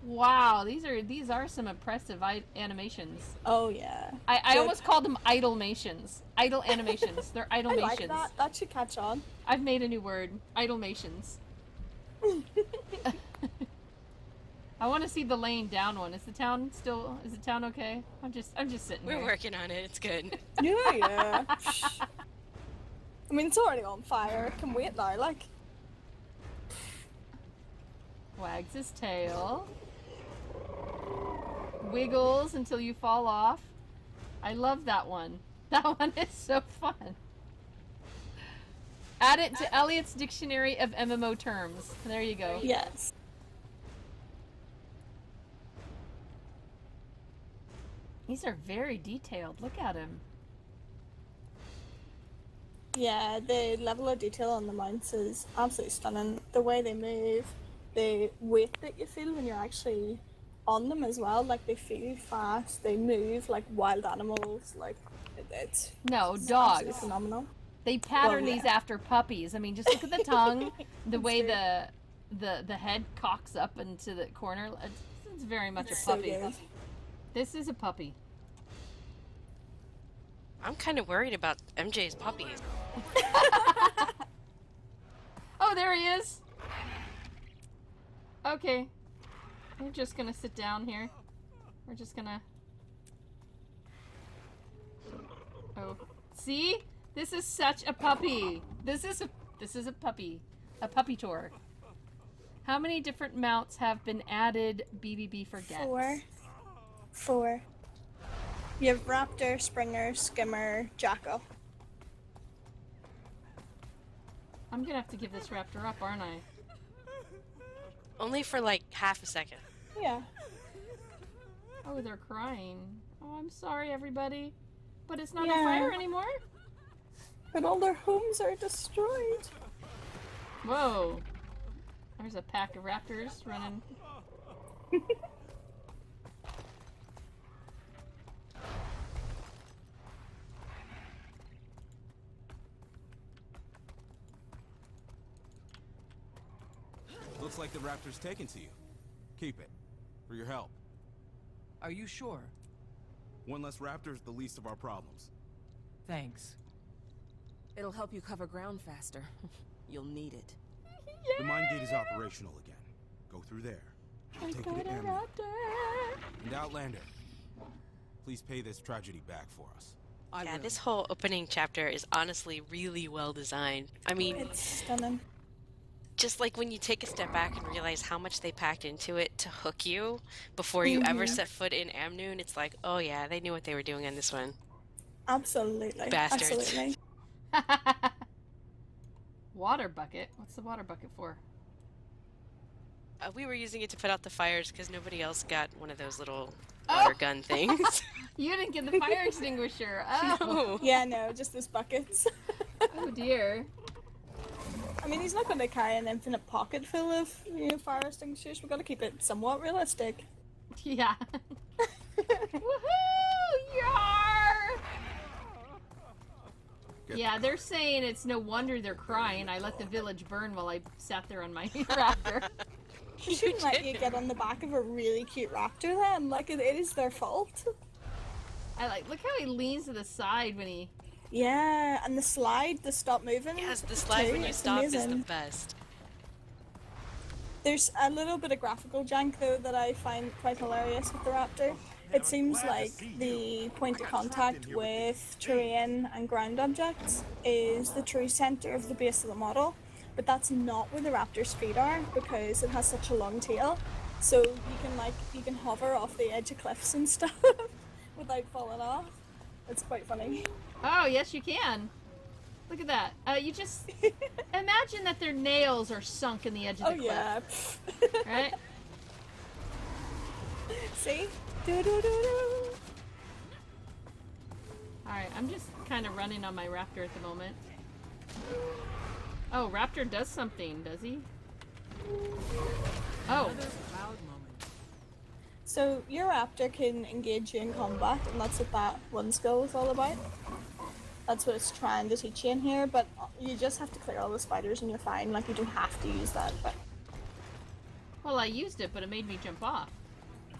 Wow, these are some impressive animations. Oh yeah. I almost called them idolmations. Idle animations. They're idolmations. I like that. That should catch on. I've made a new word. Idolmations. I want to see the laying down one. Is the town okay? I'm just sitting here. We're working on it. It's good. Yeah. I mean, it's already on fire. It can wait now, like. Wags his tail. Wiggles until you fall off. I love that one. That one is so fun. Add it to Elliot's Dictionary of MMO Terms. There you go. Yes. These are very detailed. Look at him. Yeah, the level of detail on the mounts is absolutely stunning. The way they move, the weight that you feel when you're actually on them as well. Like, they feel fast, they move like wild animals. Like, it's dogs. Absolutely phenomenal. They pattern these after puppies. I mean, just look at the tongue, the way the head cocks up into the corner. It's very much a puppy. So good. This is a puppy. I'm kind of worried about MJ's puppies. Oh, there he is. Okay. We're just gonna sit down here. We're just gonna... Oh. See? This is such a puppy. This is a puppy. A puppy tour. How many different mounts have been added? BBB forgets. 4. You have Raptor, Springer, Skimmer, Jackal. I'm gonna have to give this raptor up, aren't I? Only for like half a second. Yeah. Oh, they're crying. Oh, I'm sorry, everybody. But it's not on fire anymore? But all their homes are destroyed. Whoa. There's a pack of raptors running. Looks like the raptor's taken to you. Keep it. For your help. Are you sure? One less raptor is the least of our problems. Thanks. It'll help you cover ground faster. You'll need it. The mine gate is operational again. Go through there. I'll take you to Amnon. And Outlander, please pay this tragedy back for us. Yeah, this whole opening chapter is honestly really well designed. I mean, it's stunning. Just like when you take a step back and realize how much they packed into it to hook you before you ever set foot in Amnoon, it's like, oh yeah, they knew what they were doing on this one. Absolutely. Bastards. Absolutely. Water bucket? What's the water bucket for? We were using it to put out the fires because nobody else got one of those little water gun things. You didn't get the fire extinguisher. Oh. No. Yeah, no, just those buckets. Oh dear. I mean, he's not going to carry an infinite pocket full of, you know, fire extinguishers. We've got to keep it somewhat realistic. Yeah. Woohoo! Yar! Yeah, they're saying it's no wonder they're crying. I let the village burn while I sat there on my raptor. You shouldn't let you get on the back of a really cute raptor then. Like, it is their fault. Look how he leans to the side when he... Yeah, and the slide, the stop moving. Yes, the slide when you stop is the best. There's a little bit of graphical jank though that I find quite hilarious with the raptor. It seems like the point of contact with terrain and ground objects is the true center of the base of the model, but that's not where the raptor's feet are because it has such a long tail. So you can hover off the edge of cliffs and stuff without falling off. It's quite funny. Oh, yes, you can. Look at that. You just imagine that their nails are sunk in the edge of the cliff. Yeah. Right? See? Do-do-do-do. Alright, I'm just kind of running on my raptor at the moment. Oh, raptor does something, does he? Oh. So your raptor can engage you in combat, and that's what that one skill is all about. That's what it's trying to teach you in here, but you just have to clear all the spiders and you're fine. Like, you don't have to use that, but... Well, I used it, but it made me jump off.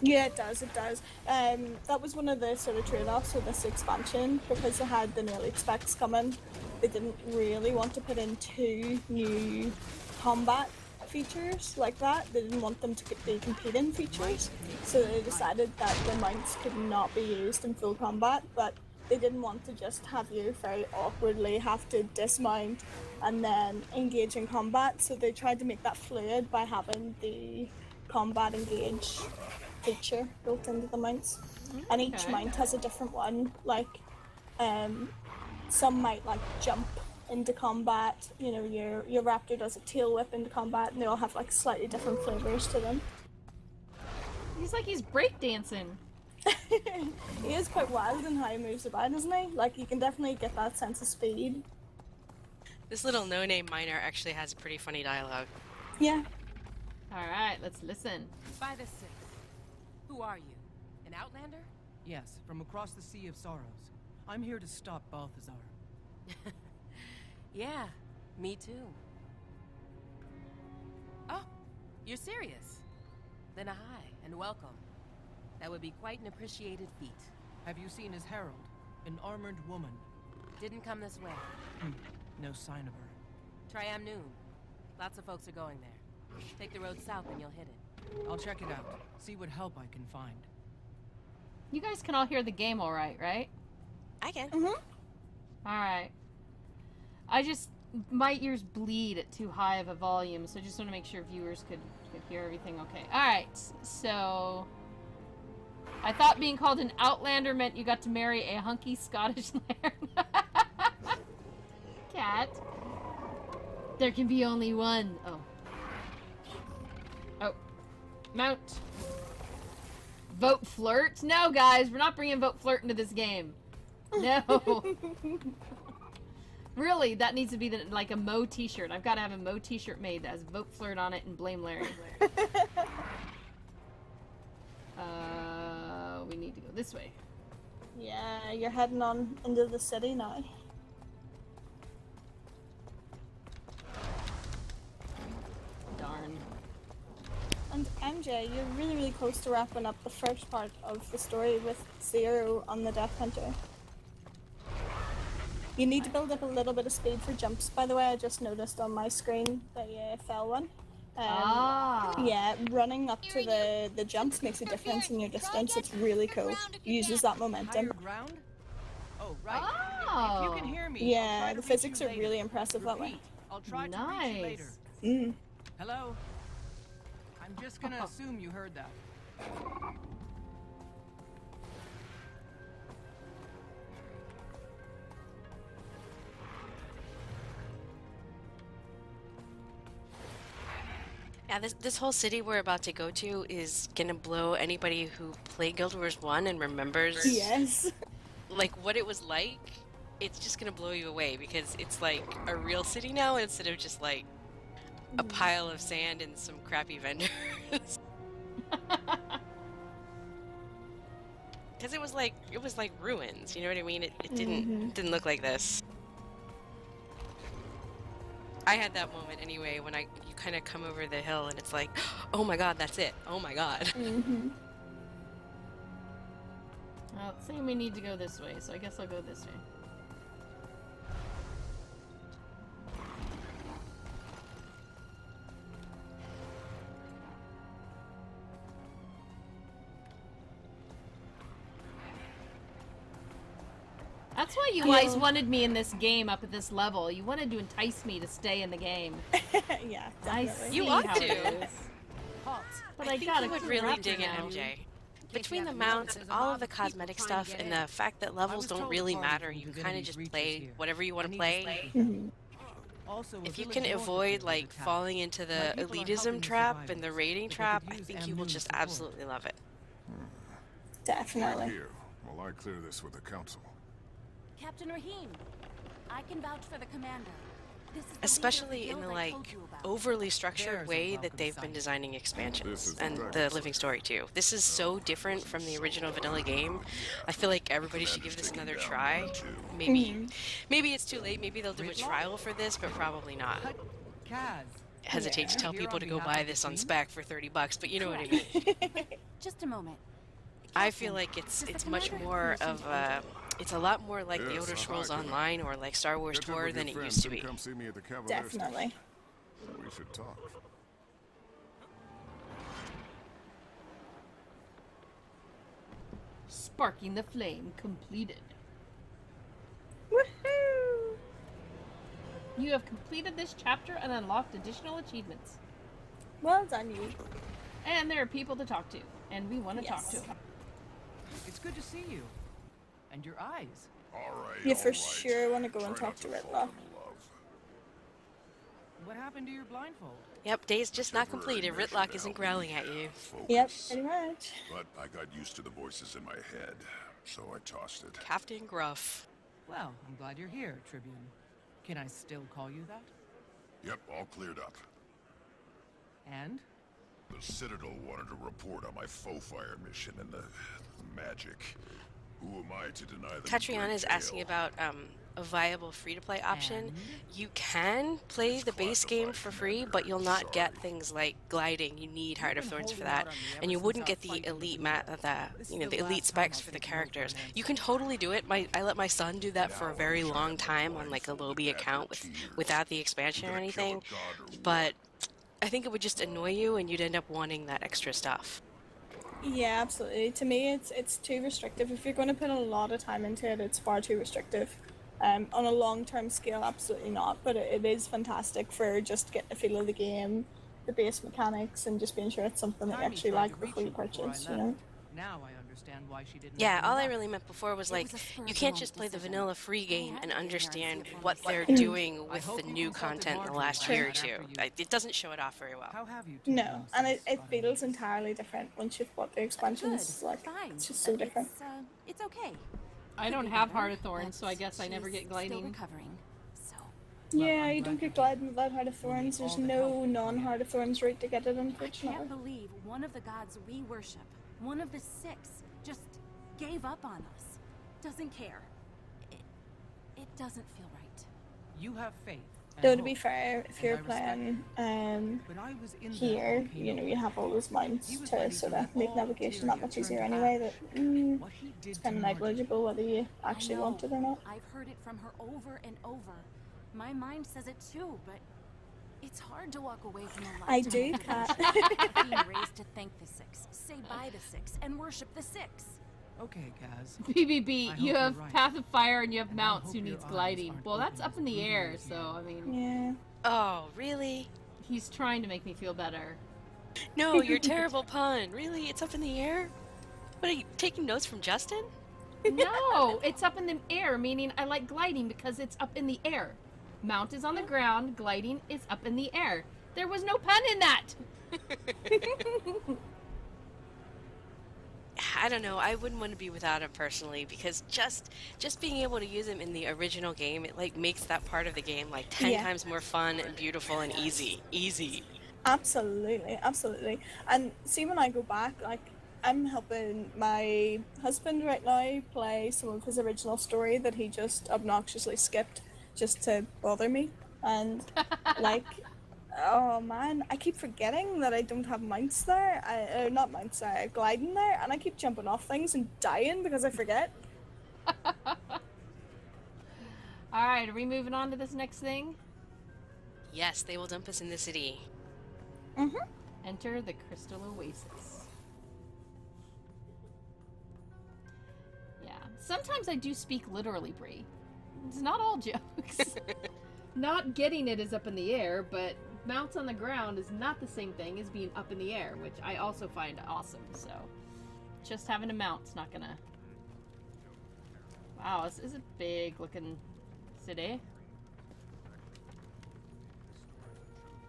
Yeah, it does, it does. That was one of the sort of trade-offs with this expansion, because they had the new elite specs coming. They didn't really want to put in 2 new combat features like that. They didn't want them to be competing features, so they decided that the mounts could not be used in full combat, but they didn't want to just have you very awkwardly have to dismount and then engage in combat, so they tried to make that fluid by having the combat engage feature built into the mounts. And each mount has a different one, like some might like jump into combat, you know, your raptor does a tail whip into combat, and they all have like slightly different flavors to them. He's like he's breakdancing. He is quite wild in how he moves about, isn't he? Like, you can definitely get that sense of speed. This little no-name miner actually has a pretty funny dialogue. Yeah. Alright, let's listen. By the 6th. Who are you? An outlander? Yes, from across the Sea of Sorrows. I'm here to stop Balthazar. Yeah, me too. Oh, you're serious? Then hi, and welcome. That would be quite an appreciated feat. Have you seen his herald? An armored woman. Didn't come this way. No sign of her. Try Amnoon. Lots of folks are going there. Take the road south and you'll hit it. I'll check it out. See what help I can find. You guys can all hear the game alright, right? I can. Alright. My ears bleed at too high of a volume, so I just want to make sure viewers could hear everything okay. Alright, so... I thought being called an outlander meant you got to marry a hunky Scottish laird. Cat. There can be only one. Oh. Oh. Mount. Vote flirt? No, guys, we're not bringing vote flirt into this game. No. Really, that needs to be like a Mo t-shirt. I've got to have a Mo t-shirt made that has Vote Flirt on it and Blame Larry. We need to go this way. Yeah, you're heading on into the city now. Darn. And MJ, you're really, really close to wrapping up the first part of the story with Zero on the Death Hunter. You need to build up a little bit of speed for jumps, by the way. I just noticed on my screen that you fell one. Yeah, running up to the jumps makes a difference in your distance. It's really cool. Uses that momentum. Oh, right. Oh. If you can hear me, Yeah, the physics are really impressive that way. I'll try to reach you later. Hello? I'm just gonna assume you heard that. Yeah, this whole city we're about to go to is gonna blow anybody who played Guild Wars 1 and remembers Yes. like what it was like. It's just gonna blow you away because it's like a real city now instead of just like a pile of sand and some crappy vendors. Because it was like ruins, you know what I mean? It didn't look like this. I had that moment anyway when you kind of come over the hill and it's like, oh my god, that's it. Oh my god. Well, it's saying we need to go this way, so I guess I'll go this way. That's why you guys wanted me in this game up at this level. You wanted to entice me to stay in the game. Yeah, definitely. I see you ought how to. it is. But I think gotta you would keep really rapping dig it, now. MJ. Between the mounts and all of the cosmetic stuff and the fact that levels don't really matter, you can kind of just play whatever you want to play. If you can avoid like falling into the elitism trap and the rating trap, I think you will just absolutely love it. Definitely. Here, while I clear this with the council. Captain Rahim, I can vouch for the commander. This is the Especially leader in of the guild I like told you about. overly structured way that they've been designing expansions and the living story too. This is so different from the original vanilla game. I feel like everybody should give this another try. Maybe it's too late. Maybe they'll do a trial for this, but probably not. Hesitate to tell people to go buy this on spec for $30, but you know what I mean. Just a moment. I feel like it's much more of a. It's a lot more like the Elder Scrolls Online or like Star Wars Tour than it used to be. Come see me at the Cavalier Definitely. station. We should talk. Sparking the flame completed. Woohoo! You have completed this chapter and unlocked additional achievements. Well done, you. And there are people to talk to, and we want to talk to them. It's good to see you. And your eyes. You for sure want to go and talk to Ridlock. What happened to your blindfold? Yep, day's just not completed. Ritlock isn't growling at you. Yep, pretty much. But I got used to the voices in my head, so I tossed it. Captain Gruff. Well, I'm glad you're here, Tribune. Can I still call you that? Yep, all cleared up. And? The Citadel wanted to report on my faux fire mission and the magic. Who am I to deny them? Catriona is asking about a viable free-to-play option. You can play the base game for free, but you'll not get things like gliding. You need Heart of Thorns for that, and you wouldn't get the elite the elite specs for the characters. You can totally do it. I let my son do that for a very long time on like a Lobby account without the expansion or anything, but I think it would just annoy you, and you'd end up wanting that extra stuff. Yeah, absolutely. To me, it's too restrictive. If you're going to put a lot of time into it, it's far too restrictive. On a long-term scale, absolutely not. But it is fantastic for just getting a feel of the game, the base mechanics, and just being sure it's something that you actually like before you purchase. You know. Now I understand why she didn't. Yeah, all I really meant before was like, you can't just play the vanilla free game and understand what they're doing with the new content in the last year or two. It doesn't show it off very well. No, and it feels entirely different once you've bought the expansions. Like, it's just so different. It's okay. I don't have Heart of Thorns, so I guess I never get gliding. Still recovering. So Yeah, you don't get gliding without Heart of Thorns. There's no non-Heart of Thorns route to get it, I unfortunately. can't believe one of the gods we worship, one of the six, just gave up on us. Doesn't care. It doesn't feel right. You have faith. Though to be fair, if you're playing here, you know, you have all those mounts to sort of make navigation that much easier anyway, that it's kind of negligible whether you actually want it or not. I've heard it from her over and over. My mind says it too, but it's hard to walk away from the light. I do, Kat. Being raised to thank the six, say bye the six, and worship the six. Okay, Kaz. BBB, you have Path of Fire and you have Mounts who needs gliding. Well, that's up in the air, so, I mean... Yeah. Oh, really? He's trying to make me feel better. No, your terrible pun. Really? It's up in the air? What, are you taking notes from Justin? No, it's up in the air, meaning I like gliding because it's up in the air. Mount is on the ground, gliding is up in the air. There was no pun in that! I don't know, I wouldn't want to be without him personally, because just being able to use him in the original game, it like makes that part of the game like 10 times more fun and beautiful and easy. Absolutely, absolutely. And see, when I go back, like, I'm helping my husband right now play some of his original story that he just obnoxiously skipped just to bother me. And like, oh man, I keep forgetting that I don't have mounts there. Not mounts, gliding there, and I keep jumping off things and dying because I forget. Alright, are we moving on to this next thing? Yes, they will dump us in the city. Mm-hmm. Enter the Crystal Oasis. Yeah, sometimes I do speak literally, Bree. It's not all jokes. Not getting it is up in the air, but mounts on the ground is not the same thing as being up in the air, which I also find awesome, so just having a mount's not gonna... Wow, this is a big looking city.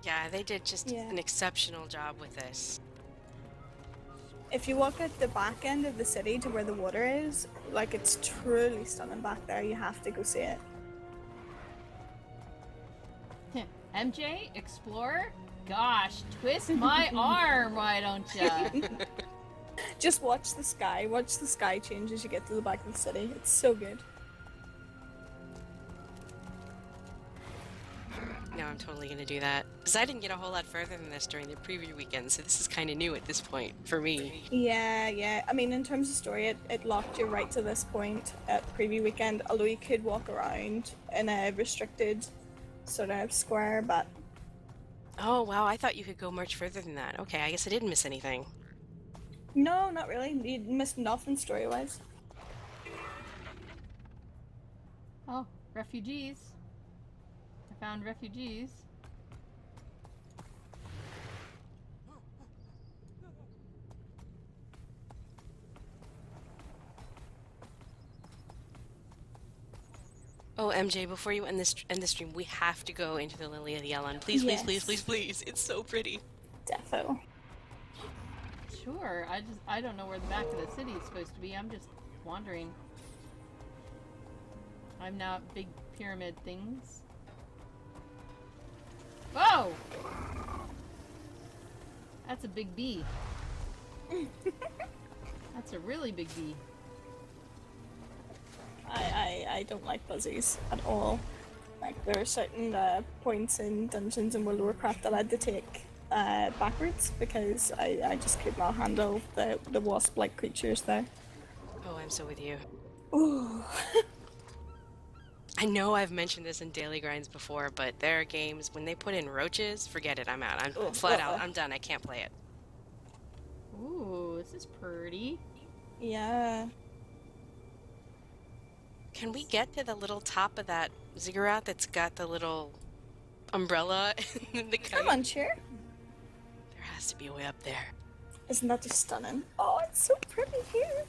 Yeah, they did just an exceptional job with this. If you walk at the back end of the city to where the water is, like, it's truly stunning back there. You have to go see it. MJ, Explorer? Gosh, twist my arm, why don't ya? Just watch the sky. Watch the sky change as you get to the back of the city. It's so good. No, I'm totally gonna do that. Because I didn't get a whole lot further than this during the preview weekend, so this is kind of new at this point, for me. Yeah. I mean, in terms of story, it locked you right to this point at preview weekend, although you could walk around in a restricted sort of square, but... Oh, wow, I thought you could go much further than that. Okay, I guess I didn't miss anything. No, not really. You missed nothing story-wise. Oh, refugees. I found refugees. Oh, MJ, before you end the stream, we have to go into the Lily of the Ellen. Please, Yes. please. It's so pretty. Defo. Sure, I don't know where the back of the city is supposed to be. I'm just wandering. I'm not big pyramid things. Whoa! That's a big bee. That's a really big bee. I don't like buzzies at all. Like, there are certain points in Dungeons and World of Warcraft that I had to take backwards because I just could not handle the wasp-like creatures there. Oh, I'm so with you. Ooh. I know I've mentioned this in Daily Grinds before, but there are games, when they put in roaches, forget it, I'm out. I'm flat out, I'm done, I can't play it. Ooh, this is pretty. Yeah. Can we get to the little top of that ziggurat that's got the little umbrella and the kite? Come on, chair. There has to be a way up there. Isn't that just stunning? Oh, it's so pretty here.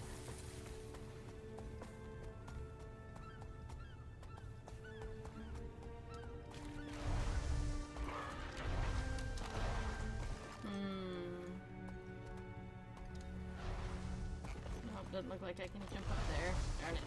Nope, doesn't look like I can jump up there. Darn it.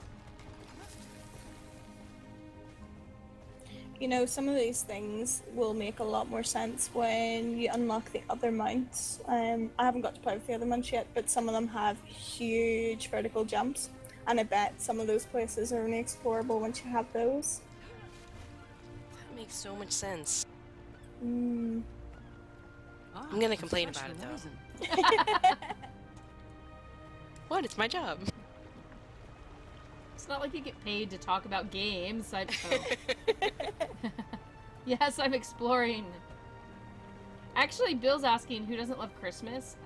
you know, some of these things will make a lot more sense when you unlock the other mounts. I haven't got to play with the other mounts yet, but some of them have huge vertical jumps, and I bet some of those places are only explorable once you have those. That makes so much sense. Mm. I'm gonna complain about it though. What? It's my job. It's not like you get paid to talk about games. Yes, I'm exploring. Actually, Bill's asking who doesn't love Christmas.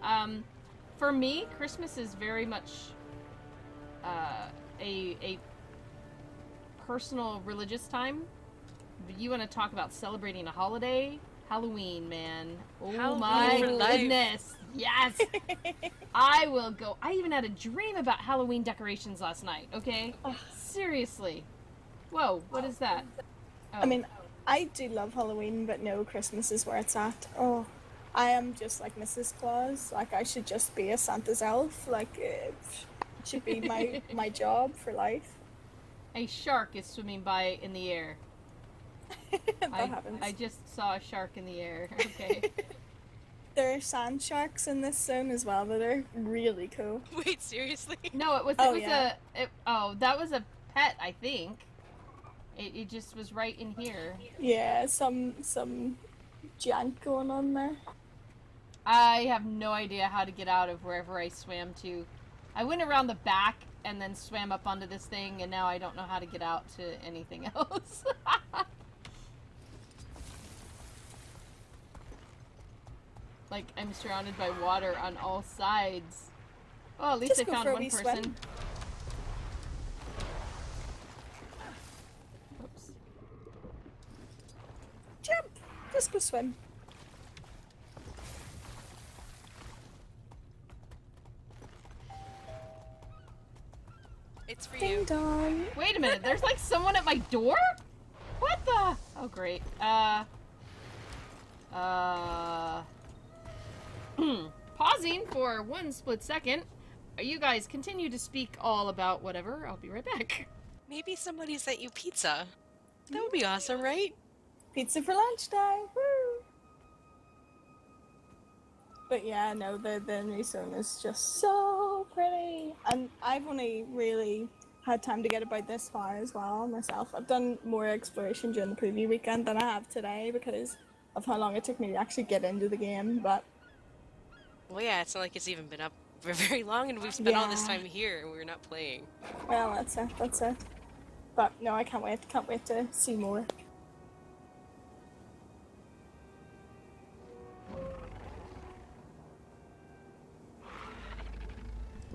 For me, Christmas is very much a personal religious time. But you want to talk about celebrating a holiday? Halloween, man. Oh Halloween my for life. goodness. Yes. I will go. I even had a dream about Halloween decorations last night, okay? Seriously. Whoa, what is that? Oh. I mean, I do love Halloween, but no, Christmas is where it's at. Oh, I am just like Mrs. Claus. Like, I should just be a Santa's elf. Like, it should be my job for life. A shark is swimming by in the air. That happens. I just saw a shark in the air. Okay. There are sand sharks in this zone as well that are really cool. Wait, seriously? No, it was yeah. that was a pet, I think. It just was right in here. Yeah, some jank going on there. I have no idea how to get out of wherever I swam to. I went around the back and then swam up onto this thing, and now I don't know how to get out to anything else. Like, I'm surrounded by water on all sides. Oh, at least Just I found one person. Swim. Oops. Jump! Just go swim. It's for Ding you. dong. Wait a minute, there's like someone at my door? What the? Oh, great. Pausing for one split second. You guys continue to speak all about whatever. I'll be right back. Maybe somebody sent you pizza. That would be awesome, right? Pizza for lunchtime. Woo! But yeah, no, the new zone is just so pretty. And I've only really had time to get about this far as well myself. I've done more exploration during the preview weekend than I have today because of how long it took me to actually get into the game, but... Well, yeah, it's not like it's even been up for very long, and we've spent all this time here, and we're not playing. Well, that's it. But no, I can't wait to see more.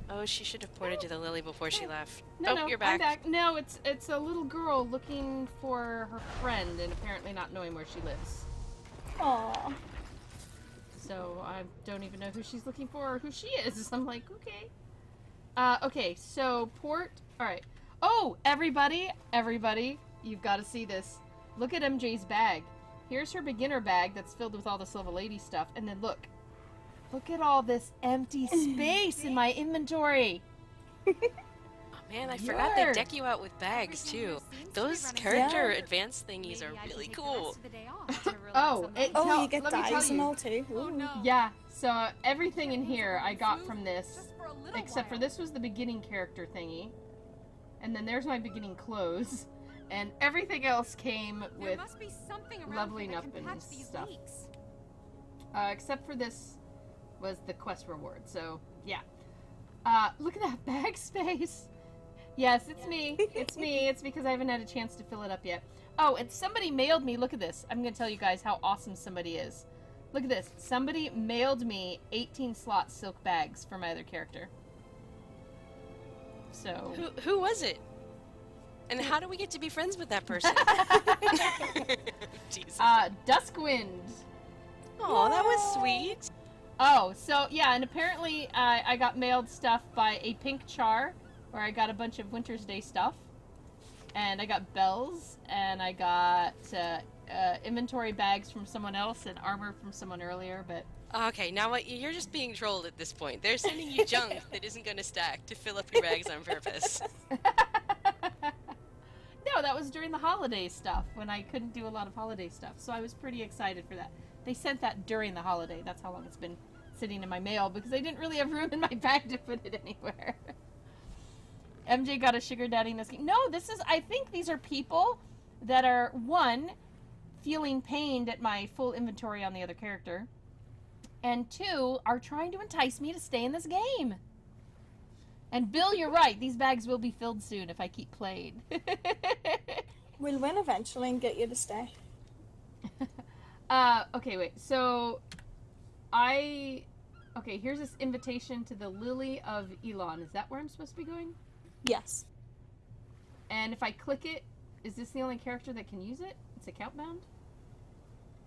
Oh, she should have pointed to the lily before she left. No, you're back. I'm back. No, it's a little girl looking for her friend and apparently not knowing where she lives. Aww. So I don't even know who she's looking for or who she is. I'm like, okay. Okay, so port. All right. Oh, everybody, you've got to see this. Look at MJ's bag. Here's her beginner bag that's filled with all this Level 80 stuff. And then look at all this empty space in my inventory. Oh man, I forgot they deck you out with bags too. Those character advanced thingies are really cool. You get dice and all too. Ooh. Yeah, so everything in here I got from this, except for this was the beginning character thingy. And then there's my beginning clothes. And everything else came with leveling up and stuff. Except for this was the quest reward, so yeah. Look at that bag space! Yes, it's me. It's me. It's because I haven't had a chance to fill it up yet. Oh, and somebody mailed me, look at this. I'm gonna tell you guys how awesome somebody is. Look at this. Somebody mailed me 18 slot silk bags for my other character. So... Who was it? And how do we get to be friends with that person? Jesus. Duskwind. Oh, that was sweet. Oh, so yeah, and apparently I got mailed stuff by a pink char, where I got a bunch of Winter's Day stuff, and I got bells, and I got inventory bags from someone else and armor from someone earlier, but... Okay, now what? You're just being trolled at this point. They're sending you junk that isn't going to stack to fill up your bags on purpose. No, that was during the holiday stuff, when I couldn't do a lot of holiday stuff. So I was pretty excited for that. They sent that during the holiday. That's how long it's been sitting in my mail, because I didn't really have room in my bag to put it anywhere. MJ got a sugar daddy in this game. No, I think these are people that are, one, feeling pained at my full inventory on the other character, and two, are trying to entice me to stay in this game. And Bill, you're right. These bags will be filled soon if I keep playing. We'll win eventually and get you to stay. Okay, wait. So, okay, here's this invitation to the Lily of Elon. Is that where I'm supposed to be going? Yes. And if I click it, is this the only character that can use it? It's account bound?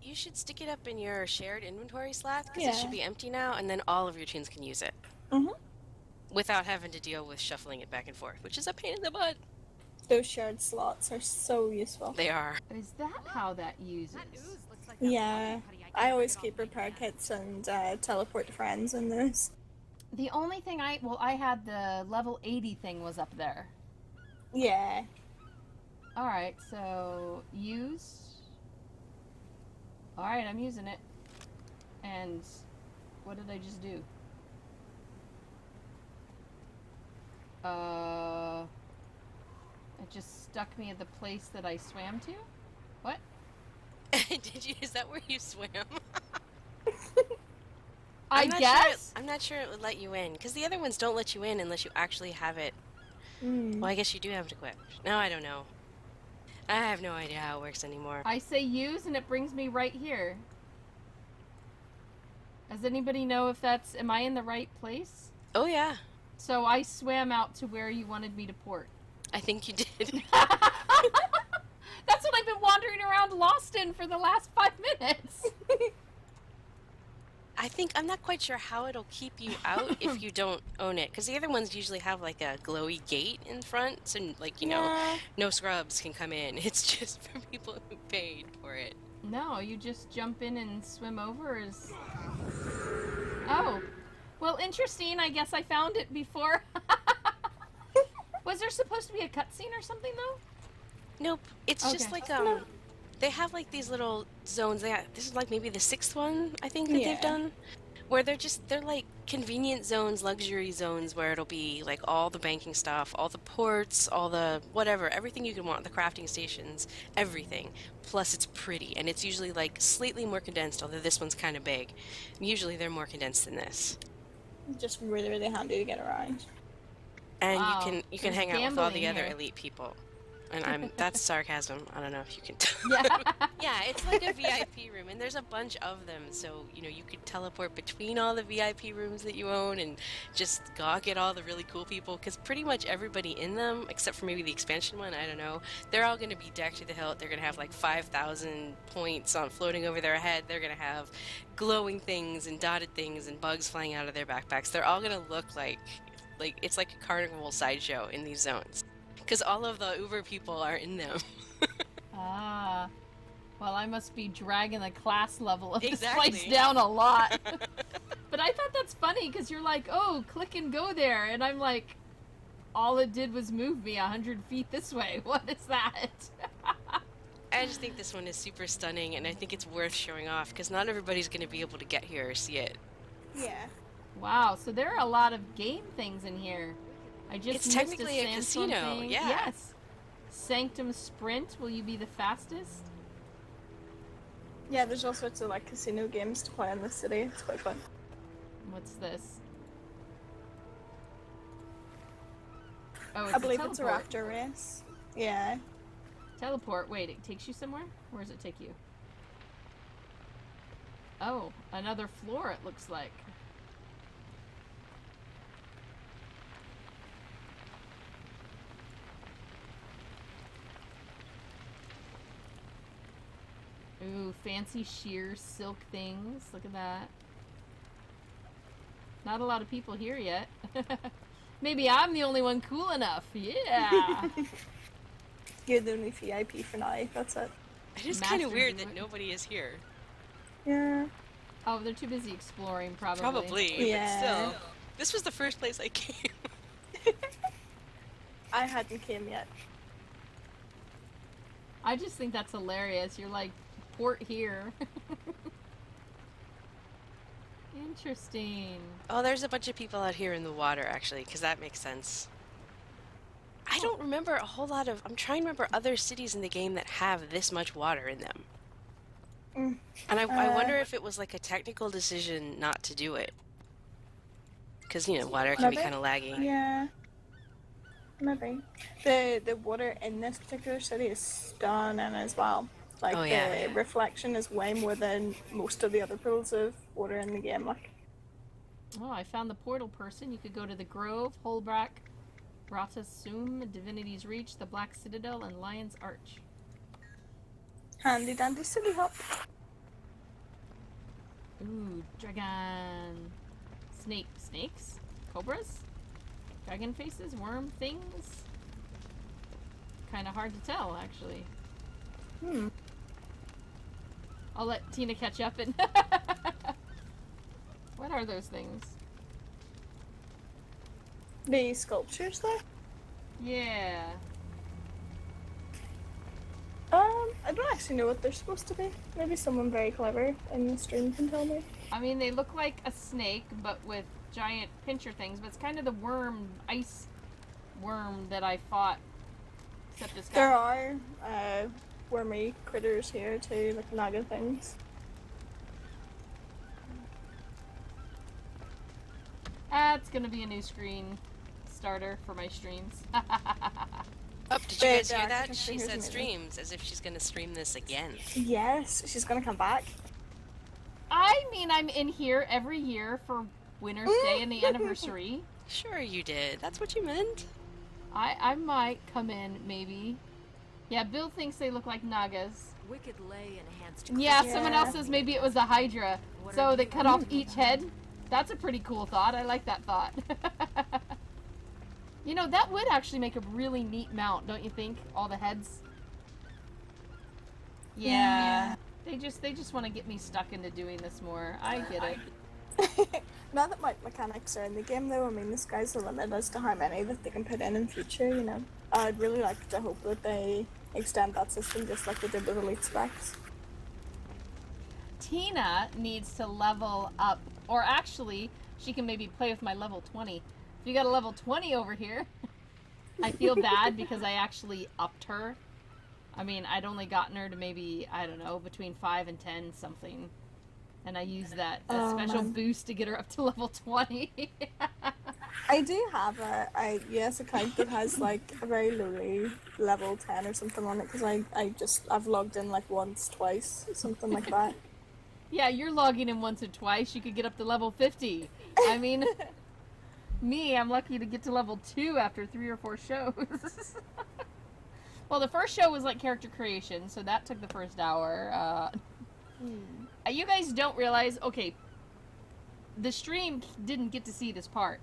You should stick it up in your shared inventory slot, because it should be empty now, and then all of your tunes can use it. Mm-hmm. Without having to deal with shuffling it back and forth, which is a pain in the butt. Those shared slots are so useful. They are. Is that how that uses? Yeah. I always keep repair kits and teleport to friends in those. The only thing I had the level 80 thing was up there. Yeah. Alright, so use. Alright, I'm using it. And what did I just do? It just stuck me at the place that I swam to? What? Did you? Is that where you swam? I guess? I'm not sure it would let you in, because the other ones don't let you in unless you actually have it. Well, I guess you do have it equipped. No, I don't know. I have no idea how it works anymore. I say use and it brings me right here. Does anybody know if that's... Am I in the right place? Oh, yeah. So I swam out to where you wanted me to port. I think you did. That's what I've been wandering around lost in for the last 5 minutes. I'm not quite sure how it'll keep you out if you don't own it, because the other ones usually have like a glowy gate in front, so like, you know, no scrubs can come in. It's just for people who paid for it. No, you just jump in and swim over Oh. Well, interesting. I guess I found it before. Was there supposed to be a cutscene or something, though? Nope. It's just like, they have like these little zones. This is like maybe the 6th one, I think, that they've done. Where they're like convenient zones, luxury zones, where it'll be like all the banking stuff, all the ports, all the whatever, everything you can want, the crafting stations, everything. Plus it's pretty, and it's usually like slightly more condensed, although this one's kind of big. Usually they're more condensed than this. Just really, really handy to get around. And you can hang out with all the other elite people. And that's sarcasm. I don't know if you can Yeah, it's like a VIP room, and there's a bunch of them, so, you know, you could teleport between all the VIP rooms that you own and just gawk at all the really cool people, because pretty much everybody in them, except for maybe the expansion one, I don't know, they're all going to be decked to the hilt. They're going to have like 5,000 points on floating over their head. They're going to have glowing things and dotted things and bugs flying out of their backpacks. They're all going to look like it's like a carnival sideshow in these zones. Because all of the Uber people are in them. Well, I must be dragging the class level of this place down a lot. But I thought that's funny, because you're like, oh, click and go there. And I'm like, all it did was move me 100 feet this way. What is that? I just think this one is super stunning, and I think it's worth showing off, because not everybody's going to be able to get here or see it. Yeah. Wow, so there are a lot of game things in here. It's technically a casino, yeah. Yes. Sanctum Sprint, will you be the fastest? Yeah, there's all sorts of like casino games to play in the city. It's quite fun. What's this? Oh, I believe it's a raptor race. Yeah. Teleport. Wait, it takes you somewhere? Where does it take you? Oh, another floor it looks like. Ooh, fancy sheer silk things. Look at that. Not a lot of people here yet. Maybe I'm the only one cool enough. Yeah. You're the only VIP for now. That's it. It is kind of weird that nobody is here. Yeah. Oh, they're too busy exploring, probably. Probably, but still. This was the first place I came. I hadn't came yet. I just think that's hilarious. You're like, port here. Interesting. Oh, there's a bunch of people out here in the water, actually, because that makes sense. I don't remember a whole lot of... I'm trying to remember other cities in the game that have this much water in them. And I wonder if it was like a technical decision not to do it. Because, you know, water can be kind of laggy. Yeah. Maybe. The water in this particular city is stunning as well. Like, the reflection is way more than most of the other pools of water in the game. Like, oh, I found the portal person. You could go to the Grove, Holbrack, Ratasum, Divinity's Reach, the Black Citadel, and Lion's Arch. Handy dandy city hop. Ooh, dragon. Snakes? Cobras? Dragon faces? Worm things? Kind of hard to tell, actually. I'll let Tina catch up and... What are those things? The sculptures there? Yeah. I don't actually know what they're supposed to be. Maybe someone very clever in the stream can tell me. I mean, they look like a snake, but with giant pincher things, but it's kind of the worm, ice worm that I fought. Except it's got... There are, wormy critters here too, like naga things. That's gonna be a new screen starter for my streams. Oh, did you guys hear that? She said streams, as if she's gonna stream this again. Yes, she's gonna come back. I mean, I'm in here every year for Winter's Day and the anniversary. Sure you did. That's what you meant. I might come in, maybe. Yeah, Bill thinks they look like Nagas. Wicked lay enhanced. Yeah, someone else says maybe it was a Hydra. So they cut off each head. That's a pretty cool thought. I like that thought. You know, that would actually make a really neat mount, don't you think? All the heads. Yeah. They just want to get me stuck into doing this more. I get it. Now that my mechanics are in the game though, I mean the sky's the limit as to how many that they can put in future, you know. I'd really like to hope that they extend that system just like they did with Elite Specs. Tina needs to level up, or actually, she can maybe play with my level 20. If you got a level 20 over here, I feel bad because I actually upped her. I mean, I'd only gotten her to maybe, I don't know, between 5 and 10 something. And I used that special boost to get her up to level 20. I do have a account that has like a very low level 10 or something on it because I've logged in like once, twice, something like that. Yeah, you're logging in once or twice. You could get up to level 50. I mean, me, I'm lucky to get to level 2 after 3 or 4 shows. Well, the first show was like character creation, so that took the first hour. You guys don't realize, okay, the stream didn't get to see this part,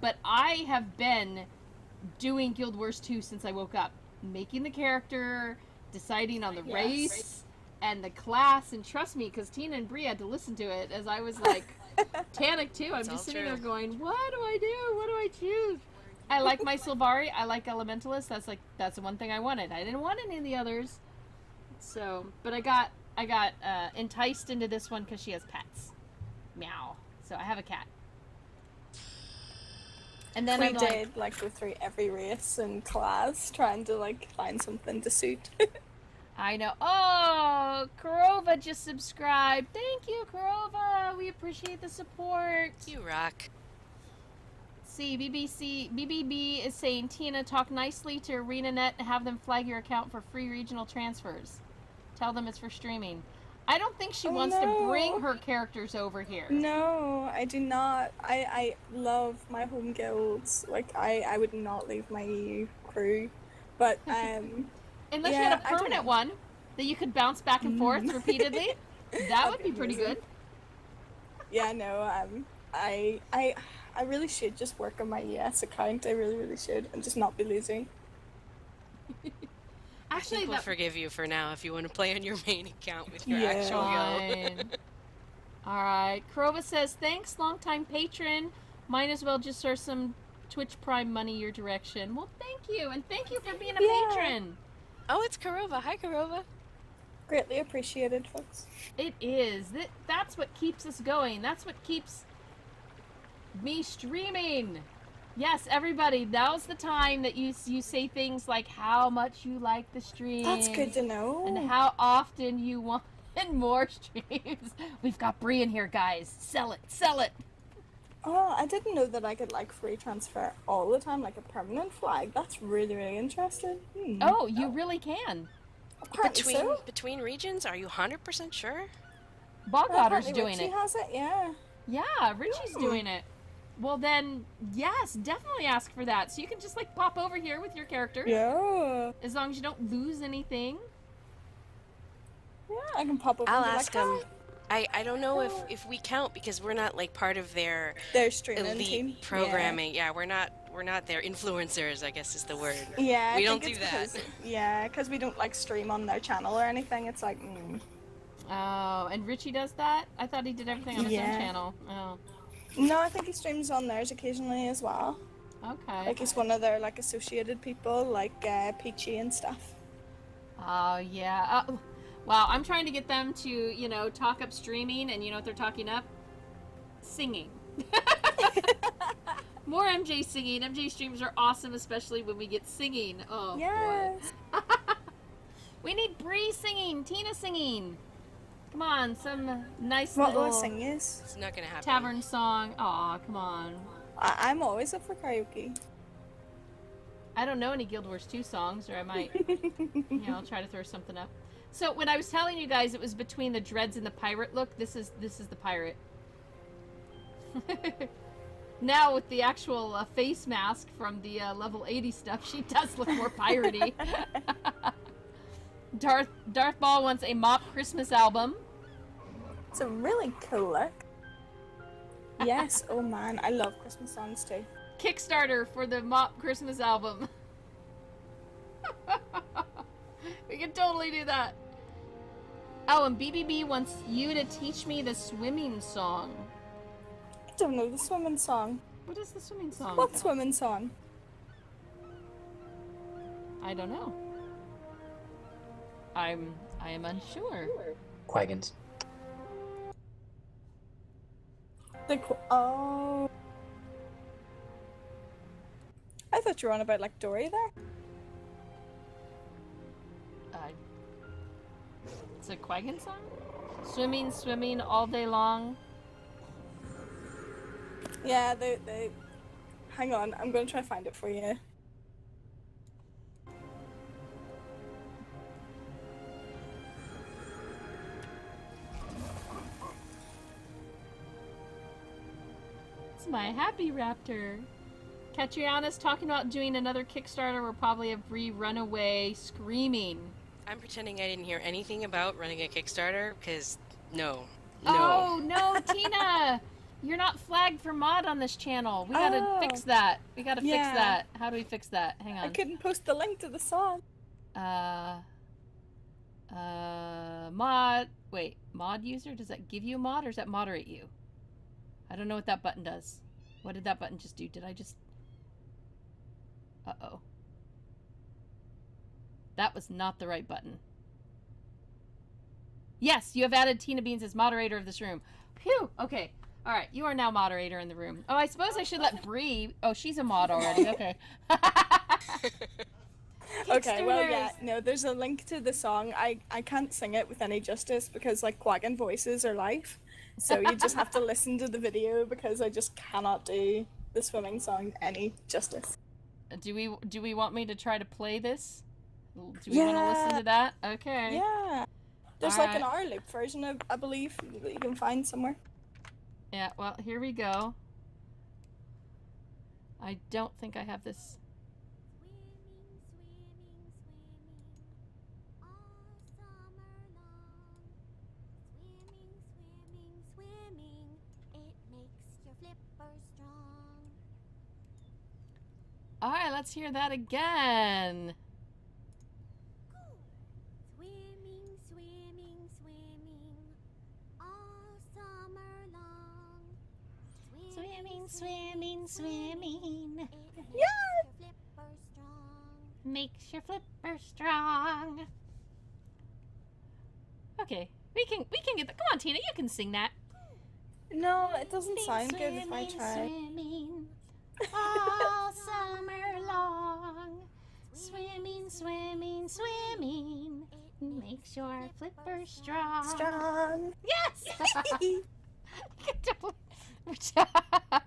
but I have been doing Guild Wars 2 since I woke up. Making the character, deciding on the race, and the class, and trust me, because Tina and Bree had to listen to it as I was like, Tanic too. I'm just sitting there going, what do I do? What do I choose? I like my Sylvari. I like Elementalist. That's the one thing I wanted. I didn't want any of the others. So, but I got enticed into this one because she has pets. Meow. So I have a cat. And then we did like go through every race and class trying to like find something to suit. I know. Oh, Kurova just subscribed. Thank you, Kurova. We appreciate the support. You rock. See, BBB is saying, Tina, talk nicely to ArenaNet and have them flag your account for free regional transfers. Tell them it's for streaming. I don't think she wants to bring her characters over here. No, I do not. I love my home guilds. Like, I would not leave my EU crew. But, unless you had a permanent one that you could bounce back and forth repeatedly, that would be pretty good. Yeah, no, I really should just work on my ES account. I really, really should, and just not be losing. Actually, I think we'll forgive you for now if you want to play on your main account with your actual guild. Alright, Kurova says, thanks, longtime patron. Might as well just serve some Twitch Prime money your direction. Well, thank you, and thank you for being a patron. Oh, it's Karova. Hi, Karova. Greatly appreciated, folks. It is. That's what keeps us going. That's what keeps me streaming. Yes, everybody, now's the time that you say things like how much you like the stream. That's good to know. And how often you want more streams. We've got Bree in here, guys. Sell it. Sell it. Oh, I didn't know that I could like free transfer all the time, like a permanent flag. That's really, really interesting. Oh, you really can. Between regions, are you 100% sure? Bogotter's doing Richie it. has it, yeah. Yeah, Richie's doing it. Well then, yes, definitely ask for that. So you can just like pop over here with your character. Yeah. As long as you don't lose anything. Yeah, I can pop over. I'll and be ask like, them. I don't know if we count because we're not like part of their streaming elite team programming. Yeah, we're not their influencers, I guess is the word. Yeah, we don't do that. Because we don't like stream on their channel or anything. It's like, Oh, and Richie does that? I thought he did everything on his own channel. Oh. No, I think he streams on theirs occasionally as well. Okay. Like he's one of their like associated people, like Peachy and stuff. Oh yeah. Wow, I'm trying to get them to, talk up streaming, and you know what they're talking up? Singing. More MJ singing. MJ streams are awesome, especially when we get singing. Oh, yes. boy. We need Bree singing, Tina singing. Come on, some nice What little will I sing is? It's not gonna happen. Tavern song. Aw, come on. I'm always up for karaoke. I don't know any Guild Wars 2 songs, or I might, I'll try to throw something up. So when I was telling you guys it was between the dreads and the pirate look, this is the pirate. Now with the actual face mask from the level 80 stuff, she does look more piratey. Darth Ball wants a Mop Christmas album. It's a really cool look. Yes, oh man, I love Christmas songs too. Kickstarter for the Mop Christmas album. We can totally do that. Oh, and BBB wants you to teach me the swimming song. I don't know the swimming song. What is the swimming song? What swimming song? I don't know. I am unsure. Quaggins. Oh. I thought you were on about like Dory there. It's a Quaggin song? Swimming, swimming all day long. Yeah, they. Hang on, I'm gonna try to find it for you. It's my happy raptor. Catriana's talking about doing another Kickstarter. We'll probably have Bree run away screaming. I'm pretending I didn't hear anything about running a Kickstarter because no. Oh no, Tina! You're not flagged for mod on this channel. We gotta fix that. We gotta fix that. How do we fix that? Hang on. I couldn't post the link to the song. Mod. Wait, mod user? Does that give you a mod or does that moderate you? I don't know what that button does. What did that button just do? Did I just... Uh-oh. That was not the right button. Yes, you have added Tina Beans as moderator of this room. Phew! Okay. Alright, you are now moderator in the room. Oh, I suppose I should let Bree... Oh, she's a mod already. Okay. Okay, well, yeah, no, there's a link to the song. I can't sing it with any justice because, like, Quaggin voices are live. So you just have to listen to the video because I just cannot do the swimming song any justice. Do we want me to try to play this? Do we want to listen to that? Okay. Yeah. There's like an hour loop version of, I believe, that you can find somewhere. Yeah, well, here we go. I don't think I have this. Alright, let's hear that again. Swimming, swimming, swimming, all summer long. Swimming, swimming, swimming. Yeah! makes your flipper strong. Okay, we can get that. Come on, Tina, you can sing that. No, it doesn't sound good if I try. Swimming all summer long. Swimming, swimming, swimming makes your flipper strong. Strong. Yes!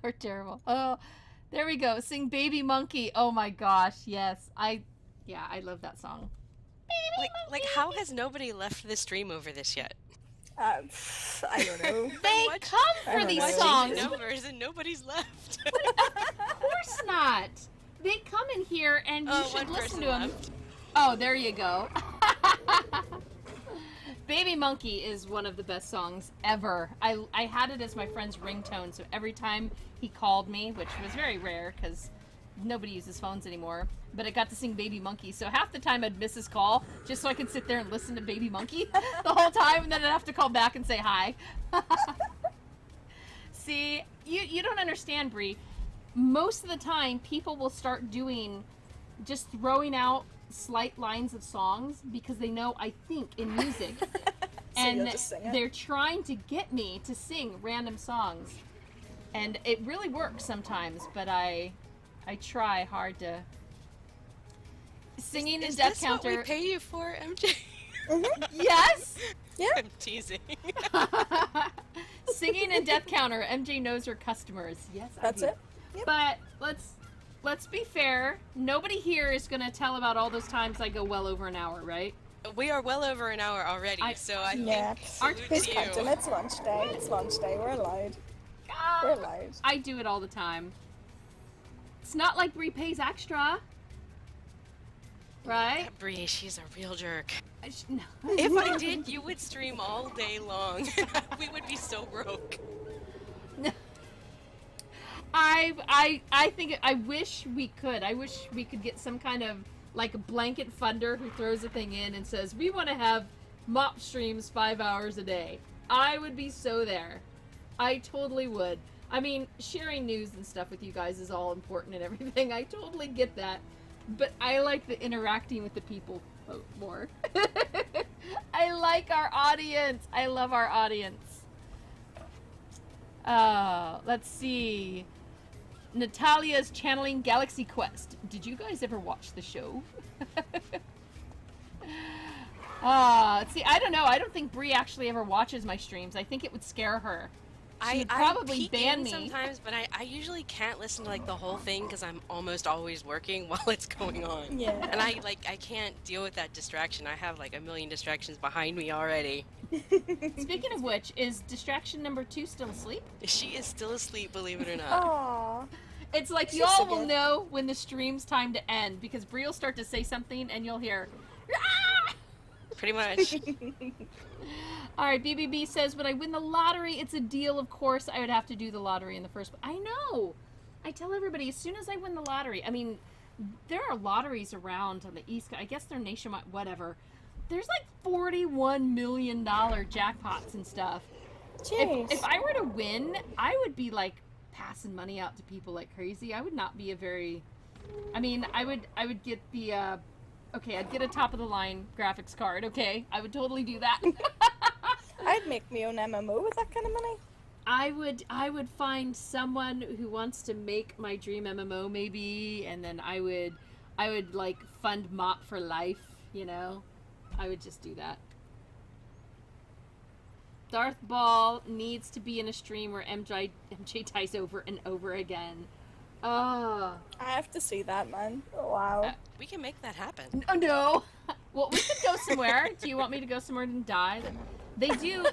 We're terrible. Oh, there we go. Sing Baby Monkey. Oh my gosh, yes. I love that song. Like how has nobody left the stream over this yet? I don't know. They come for these songs. Numbers and nobody's left. Of course not. They come in here and you should listen to them. Left. Oh, there you go. Baby Monkey is one of the best songs ever. I had it as my friend's ringtone, so every time he called me, which was very rare because nobody uses phones anymore, but I got to sing Baby Monkey, so half the time I'd miss his call just so I could sit there and listen to Baby Monkey the whole time, and then I'd have to call back and say hi. See, you don't understand, Bree. Most of the time, people will start doing, just throwing out slight lines of songs because they know I think in music. And they're trying to get me to sing random songs. And it really works sometimes, but I try hard to. Singing in Death Counter. Is this what we pay you for, MJ? Mm-hmm. Yes! Yeah. I'm teasing. Singing in Death Counter, MJ knows her customers. Yes, That's it. Yep. But let's be fair. Nobody here is going to tell about all those times I go well over an hour, right? We are well over an hour already, so I yeah. think Who's counting? It's lunch day. It's lunch day. We're allowed. We're allowed. I do it all the time. It's not like Bree pays extra. Right? Bree, she's a real jerk. No. If I did, you would stream all day long. We would be so broke. I think I wish we could. I wish we could get some kind of like a blanket funder who throws a thing in and says we want to have mop streams 5 hours a day. I would be so there. I totally would. I mean, sharing news and stuff with you guys is all important and everything. I totally get that. But I like the interacting with the people more. I like our audience. I love our audience. Let's see. Natalia's channeling Galaxy Quest. Did you guys ever watch the show? See, I don't know. I don't think Bree actually ever watches my streams. I think it would scare her. She would probably ban me sometimes, but I usually can't listen to like the whole thing because I'm almost always working while it's going on. Yeah. And I can't deal with that distraction. I have like a million distractions behind me already. Speaking of which, is distraction number 2 still asleep? She is still asleep, believe it or not. Aww. It's like y'all will know when the stream's time to end because Bree will start to say something and you'll hear, ah! Pretty much. Alright, BBB says, when I win the lottery, it's a deal. Of course, I would have to do the lottery in the first place. I know! I tell everybody, as soon as I win the lottery, I mean, there are lotteries around on the East Coast. I guess they're nationwide, whatever. There's like $41 million jackpots and stuff. Jeez. If I were to win, I would be like passing money out to people like crazy. I would not be a very... I mean, I would get the... Okay, I'd get a top-of-the-line graphics card, okay? I would totally do that. I'd make my own MMO with that kind of money. I would find someone who wants to make my dream MMO, maybe, and then I would like fund Mop for life, you know? I would just do that. Darth Ball needs to be in a stream where MJ dies over and over again. Oh. I have to see that, man. Oh, wow. We can make that happen. Oh, no. Well, we could go somewhere. Do you want me to go somewhere and die? They do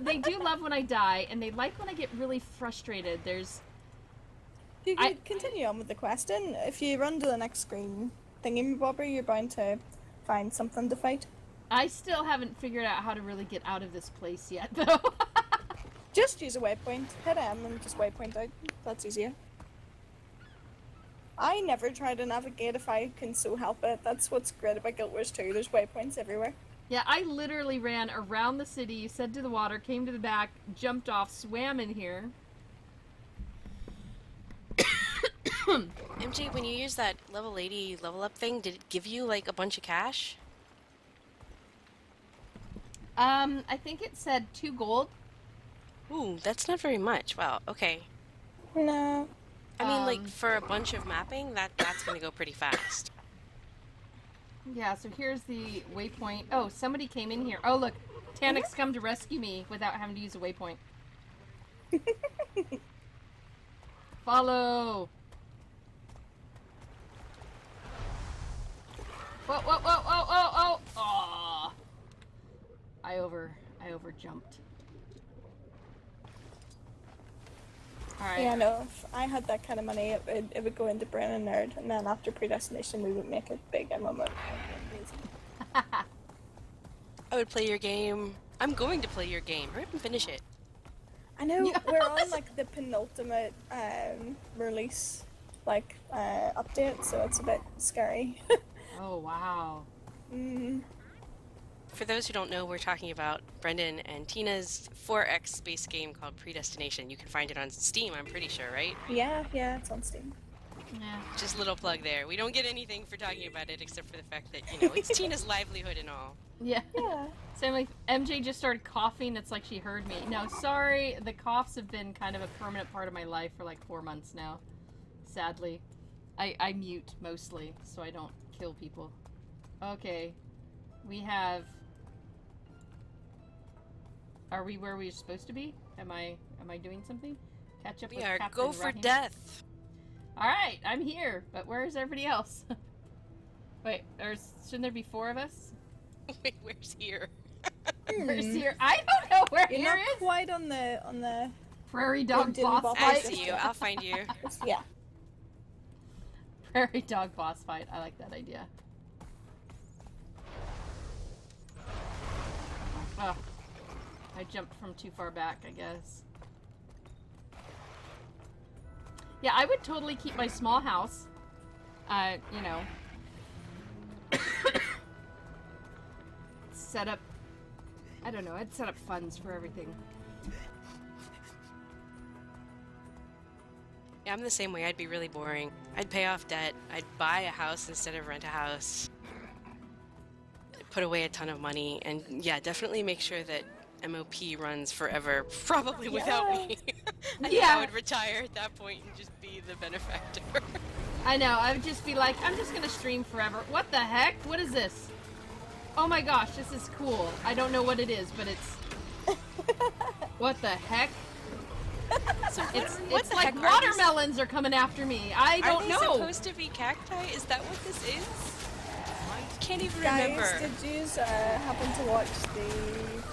love when I die, and they like when I get really frustrated. You can continue on with the quest, and if you run to the next screen thingy-bobber, you're bound to find something to fight. I still haven't figured out how to really get out of this place yet, though. Just use a waypoint. Hit M and just waypoint out. That's easier. I never try to navigate if I can so help it. That's what's great about Guild Wars 2. There's waypoints everywhere. Yeah, I literally ran around the city, said to the water, came to the back, jumped off, swam in here. MJ, when you use that level 80 level up thing, did it give you like a bunch of cash? I think it said 2 gold. Ooh, that's not very much. Wow, okay. No. I mean, like, for a bunch of mapping, that's gonna go pretty fast. Yeah, so here's the waypoint. Oh, somebody came in here. Oh, look. Tanik's come to rescue me without having to use a waypoint. Follow! Whoa, whoa, whoa, whoa, whoa, oh! Aw. I over jumped. Alright. Yeah, no, if I had that kind of money, it would go into Brain and Nerd, and then after Predestination, we would make a big MMO. I would play your game. I'm going to play your game. Hurry up and finish it. I know, we're on, like, the penultimate release, like, update, so it's a bit scary. Oh, wow. For those who don't know, we're talking about Brendan and Tina's 4X space game called Predestination. You can find it on Steam, I'm pretty sure, right? Yeah, it's on Steam. Yeah. Just a little plug there. We don't get anything for talking about it except for the fact that, you know, it's Tina's livelihood and all. Yeah. Same like MJ just started coughing. It's like she heard me. No, sorry. The coughs have been kind of a permanent part of my life for like 4 months now. Sadly. I mute mostly so I don't kill people. Okay. We have... Are we where we're supposed to be? Am I doing something? Catch up with We are Captain go for Rahim? death. Alright, I'm here. But where's everybody else? Wait, shouldn't there be 4 of us? Wait, where's here? Where's here? I don't know where You're here not is. quite on the Prairie dog Indian boss I fight. see you. I'll find you. Yeah. Prairie dog boss fight. I like that idea. Oh, I jumped from too far back, I guess. Yeah, I would totally keep my small house. You know. Set up... I don't know, I'd set up funds for everything. Yeah, I'm the same way. I'd be really boring. I'd pay off debt. I'd buy a house instead of rent a house. I'd put away a ton of money. And yeah, definitely make sure that MOP runs forever. Probably without me. I think I would retire at that point and just be the benefactor. I know, I would just be like, I'm just gonna stream forever. What the heck? What is this? Oh my gosh, this is cool. I don't know what it is, but it's... What the heck? So it's like watermelons are coming after me. I don't know. Are they supposed to be cacti? Is that what this is? I can't even remember. Guys, did you happen to watch the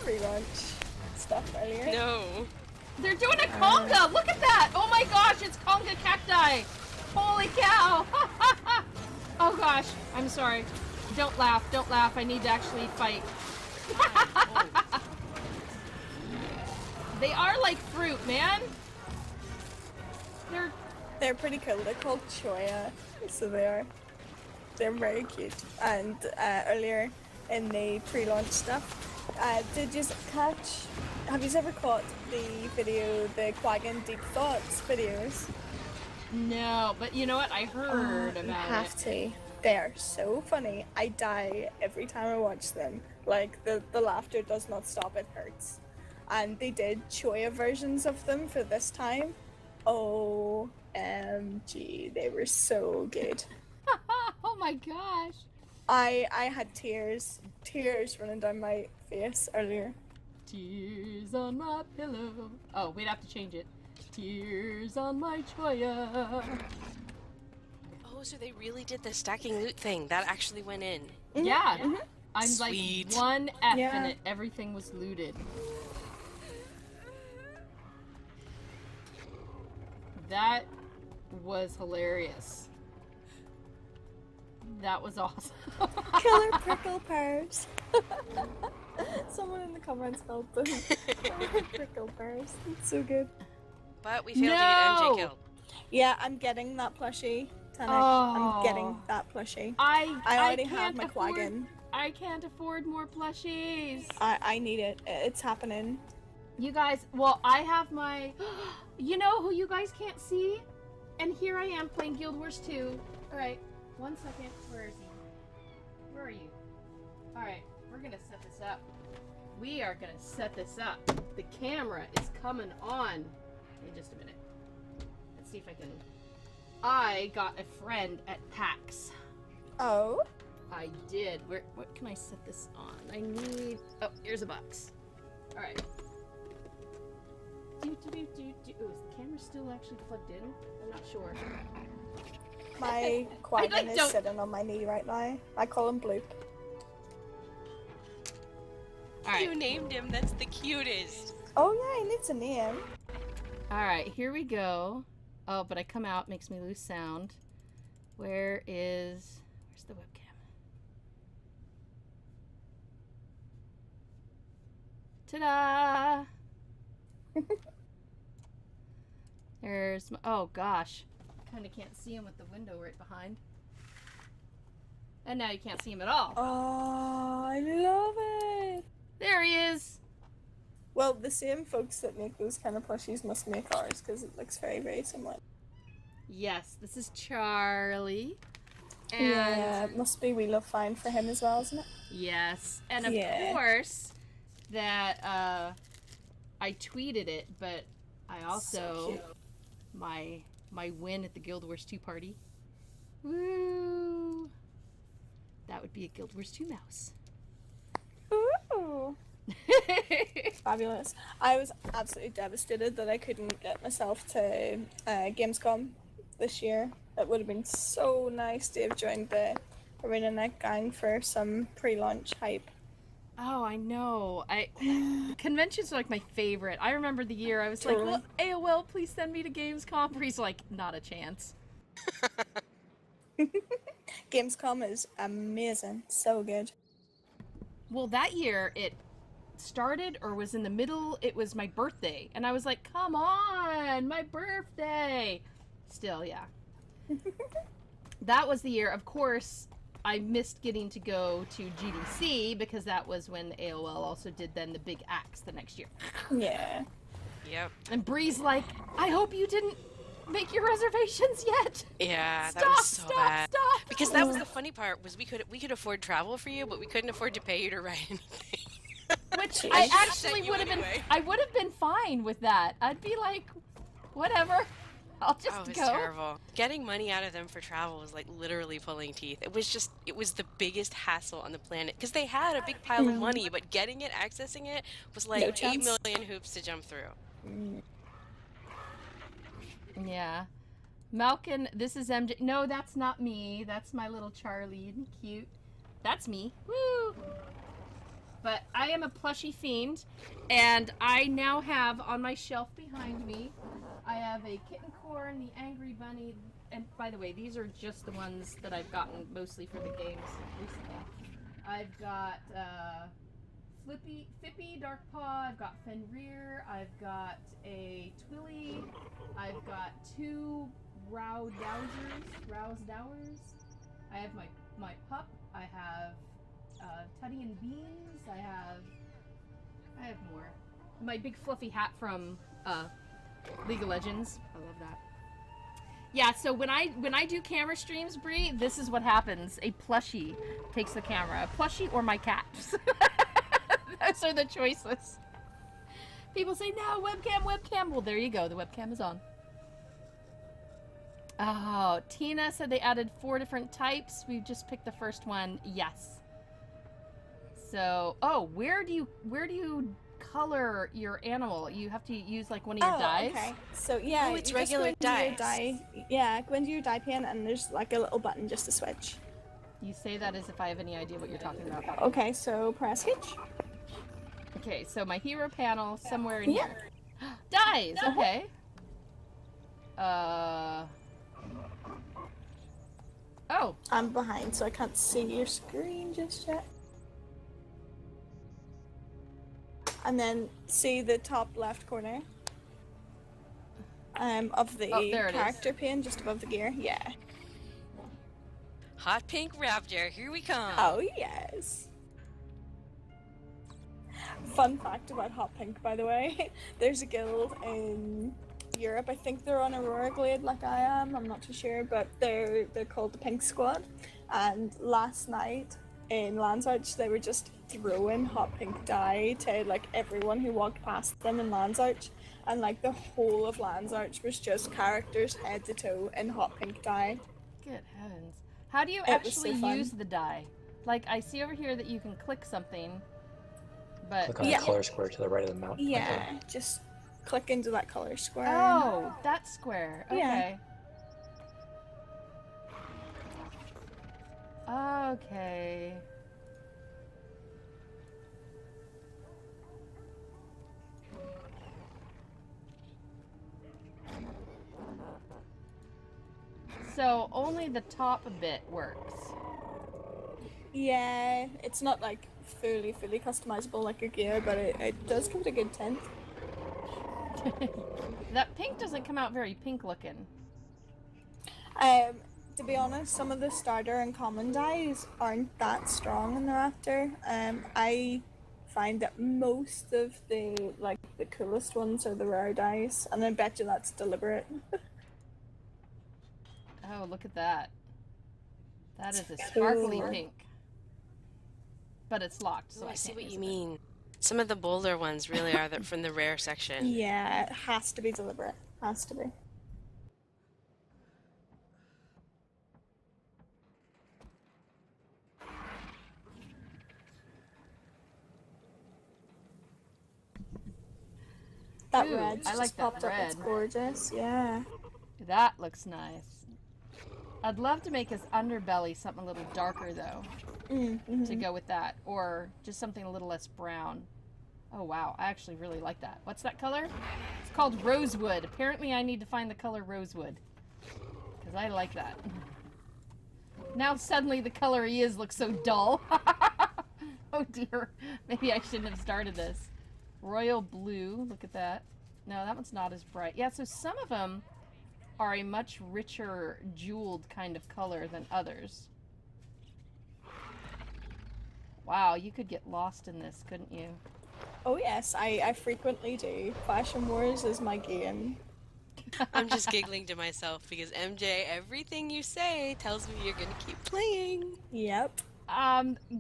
pre-launch stuff earlier? No. They're doing a conga! Look at that! Oh my gosh, it's conga cacti! Holy cow! Oh gosh, I'm sorry. Don't laugh, don't laugh. I need to actually fight. They are like fruit, man. They're pretty cool. They're called choya, so they're very cute. And earlier in the pre-launch stuff, did you catch? Have you ever caught the video, the Quaggan Deep Thoughts videos? No, but you know what? I heard about it. You have to. They're so funny. I die every time I watch them. Like, the laughter does not stop, it hurts. And they did choya versions of them for this time. OMG, they were so good. Oh my gosh. I had tears running down my face earlier. Tears on my pillow. Oh, we'd have to change it. Tears on my choya. Oh, so they really did the stacking loot thing. That actually went in. Yeah. I'm Sweet. like 1 F and everything was looted. That was hilarious. That was awesome. Killer prickle pears. Someone in the comments called them prickle pears. It's so good. But we failed to get MJ killed. Yeah, I'm getting that plushie. Tanik. I'm getting that plushie. I already have my Quaggan. I can't afford more plushies. I need it. It's happening. You guys, well, I have my... You know who you guys can't see? And here I am playing Guild Wars 2. Alright, 1 second. Where is he? Where are you? Alright, we're gonna set this up. We are gonna set this up. The camera is coming on in just a minute. Let's see if I can... I got a friend at PAX. Oh? I did. What can I set this on? I need... Oh, here's a box. Alright. Oh, is the camera still actually plugged in? I'm not sure. My Qui-Gon is sitting on my knee right now. I call him Bloop. Right. You named him. That's the cutest. Oh yeah, he needs a name. Alright, here we go. Oh, but I come out, makes me lose sound. Where's the webcam? Ta-da! There's my, oh gosh. Kinda can't see him with the window right behind. And now you can't see him at all. Oh, I love it! There he is! Well, the same folks that make those kind of plushies must make ours, because it looks very, very similar. Yes, this is Charlie. And yeah, it must be We Love Fine for him as well, isn't it? Yes, and of course, that, I tweeted it, but I also, my win at the Guild Wars 2 party. Woo! That would be a Guild Wars 2 mouse. Ooh! Fabulous. I was absolutely devastated that I couldn't get myself to Gamescom this year. It would have been so nice to have joined the Arena Night gang for some pre-launch hype. Oh, I know. Conventions are like my favorite. I remember the year I was like, well, AOL, please send me to Gamescom. He's like, not a chance. Gamescom is amazing. So good. Well, that year it started or was in the middle. It was my birthday. And I was like, come on, my birthday. Still, yeah. That was the year, of course, I missed getting to go to GDC because that was when AOL also did then the big axe the next year. Yeah. Yep. And Bree's like, I hope you didn't make your reservations yet. Yeah, stop, that was so bad. Stop. Because that was the funny part was we could afford travel for you, but we couldn't afford to pay you to write anything. Which I actually would have been. I would have been fine with that. I'd be like, whatever. I'll just go. It was go. terrible. Getting money out of them for travel was like literally pulling teeth. It was the biggest hassle on the planet because they had a big pile of money, but getting it, accessing it was like 8 million hoops to jump through. Yeah. Malkin, this is MJ. No, that's not me. That's my little Charlie. Isn't he cute? That's me. Woo! But I am a plushie fiend, and I now have on my shelf behind me, I have a Kitten Corn, the Angry Bunny, and by the way, these are just the ones that I've gotten mostly for the games recently. I've got Fippy, Dark Paw, I've got Fenrir, I've got a Twilly, I've got 2 Rouse-Dowers, I have my pup, I have Tuddy and Beans, I have more. My big fluffy hat from League of Legends. I love that. Yeah, so when I do camera streams, Bree, this is what happens. A plushie takes the camera. A plushie or my cat. Those are the choices. People say, no, webcam. Well, there you go. The webcam is on. Oh, Tina said they added 4 different types. We just picked the first one. Yes. So, where do you color your animal? You have to use like one of your dyes? Okay. So yeah, it's regular dyes. Go into your dye pan and there's like a little button just to switch. You say that as if I have any idea what you're talking about. Okay, so press H. Okay, so my hero panel somewhere in here. Dyes, okay. Oh. I'm behind, so I can't see your screen just yet. And then see the top left corner of the character pane just above the gear? Yeah. Hot pink raptor, here we come. Oh, yes. Fun fact about hot pink, by the way. There's a guild in Europe. I think they're on Aurora Glade like I am. I'm not too sure, but they're called the Pink Squad. And last night in Land's Arch, they were just throwing hot pink dye to like everyone who walked past them in Land's Arch, and like the whole of Land's Arch was just characters head to toe in hot pink dye. Good heavens! How do you It was actually so fun. use the dye? Like I see over here that you can click something, but Click on the color square to the right of the mouse. Yeah, just click into that color square. Oh, that square. Yeah. Okay. Okay. So only the top bit works. Yeah, it's not like fully customizable like your gear, but it does give it a good tint. That pink doesn't come out very pink looking. To be honest, some of the starter and common dyes aren't that strong in the Raptor. I find that most of the coolest ones are the rare dyes, and I bet you that's deliberate. Oh, look at that. That is a sparkly Cool. pink. But it's locked, so Oh, I I see can't what use you it. mean. Some of the bolder ones really are from the rare section. Yeah, it has to be deliberate. Has to be. That Ooh, red I just like that popped up. red. It's gorgeous. Yeah. That looks nice. I'd love to make his underbelly something a little darker, though, to go with that. Or just something a little less brown. Oh, wow. I actually really like that. What's that color? It's called rosewood. Apparently, I need to find the color rosewood. Because I like that. Now, suddenly, the color he is looks so dull. Oh, dear. Maybe I shouldn't have started this. Royal blue. Look at that. No, that one's not as bright. Yeah, so some of them are a much richer, jeweled kind of color than others. Wow, you could get lost in this, couldn't you? Oh yes, I frequently do. Fashion Wars is my game. I'm just giggling to myself because MJ, everything you say tells me you're gonna keep playing. Yep.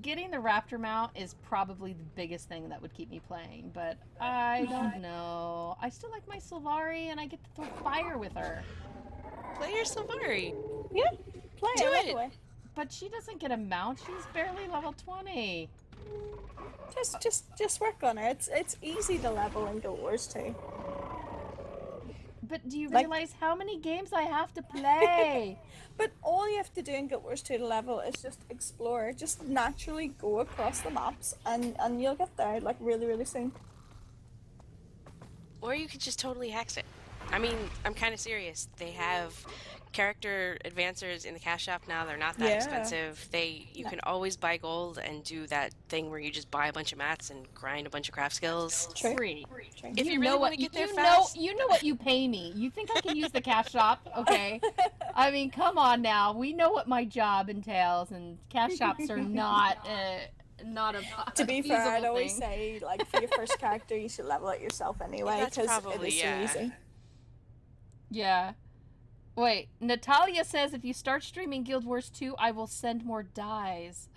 Getting the raptor mount is probably the biggest thing that would keep me playing, but I don't know. I still like my Sylvari, and I get to throw fire with her. Play your Sylvari. Yeah, play Do it. it. Away. But she doesn't get a mount. She's barely level 20. Just work on her. It's easy to level in Guild Wars 2. But do you realize how many games I have to play? But all you have to do in Guild Wars 2 to level is just explore. Just naturally go across the maps, and you'll get there like really soon. Or you could just totally hack it. I mean, I'm kind of serious. They have character advancers in the cash shop now. They're not that expensive. You can always buy gold and do that thing where you just buy a bunch of mats and grind a bunch of craft skills. Free. If you really want to get there you fast. you know what you pay me. You think I can use the cash shop? Okay. I mean, come on now. We know what my job entails, and cash shops are not a To be fair, I'd feasible always thing. say, like, for your first character, you should level it yourself anyway, That's because it probably, is so yeah. easy. Yeah. Wait, Natalia says if you start streaming Guild Wars 2, I will send more dies.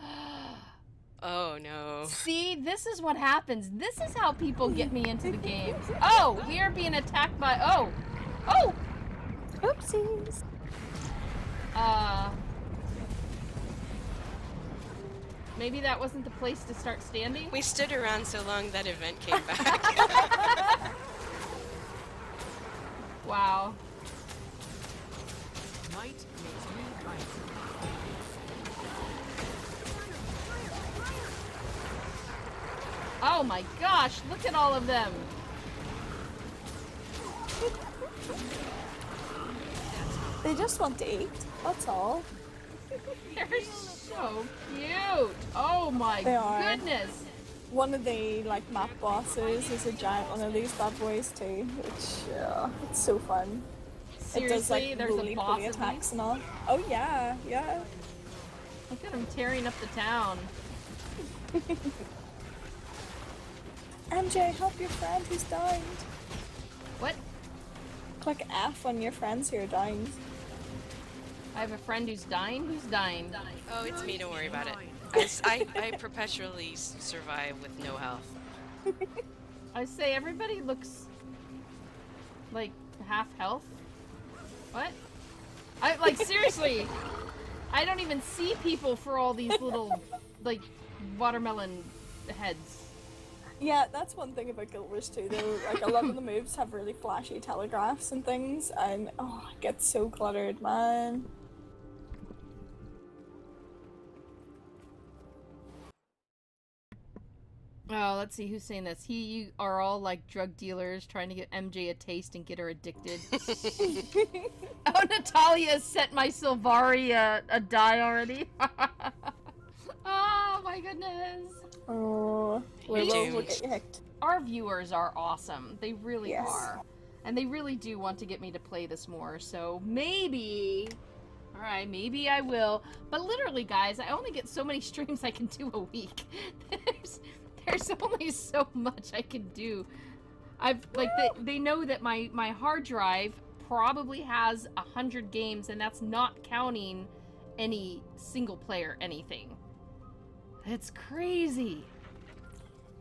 Oh no. See, this is what happens. This is how people get me into the game. Oh, we are being attacked by... Oh! Oopsies. Maybe that wasn't the place to start standing? We stood around so long that event came back. Wow. Might makes me right. Oh my gosh, look at all of them. They just want to eat, that's all. They're so cute. Oh my They are. goodness. One of the map bosses is a giant one of these bad boys too, which it's so fun. Seriously, it does there's a roly boss poly of attacks these? and all. Oh yeah. Look at him tearing up the town. MJ, help your friend who's died. What? Click F on your friends who are dying. I have a friend who's dying. Who's dying? Oh, it's me. Don't worry about it. I perpetually survive with no health. I say everybody looks like half health. What? I like seriously. I don't even see people for all these little like watermelon heads. Yeah, that's one thing about Guild Wars 2 though. Like a lot of the moves have really flashy telegraphs and things, and oh, it gets so cluttered, man. Oh, let's see who's saying this. You are all like drug dealers trying to get MJ a taste and get her addicted. Oh, Natalia sent my Sylvari a die already. Oh my goodness. Oh, we'll get you hooked. Our viewers are awesome. They really are. And they really do want to get me to play this more. So maybe, alright, maybe I will. But literally, guys, I only get so many streams I can do a week. There's only so much I can do. They know that my hard drive probably has 100 games, and that's not counting any single player anything. It's crazy.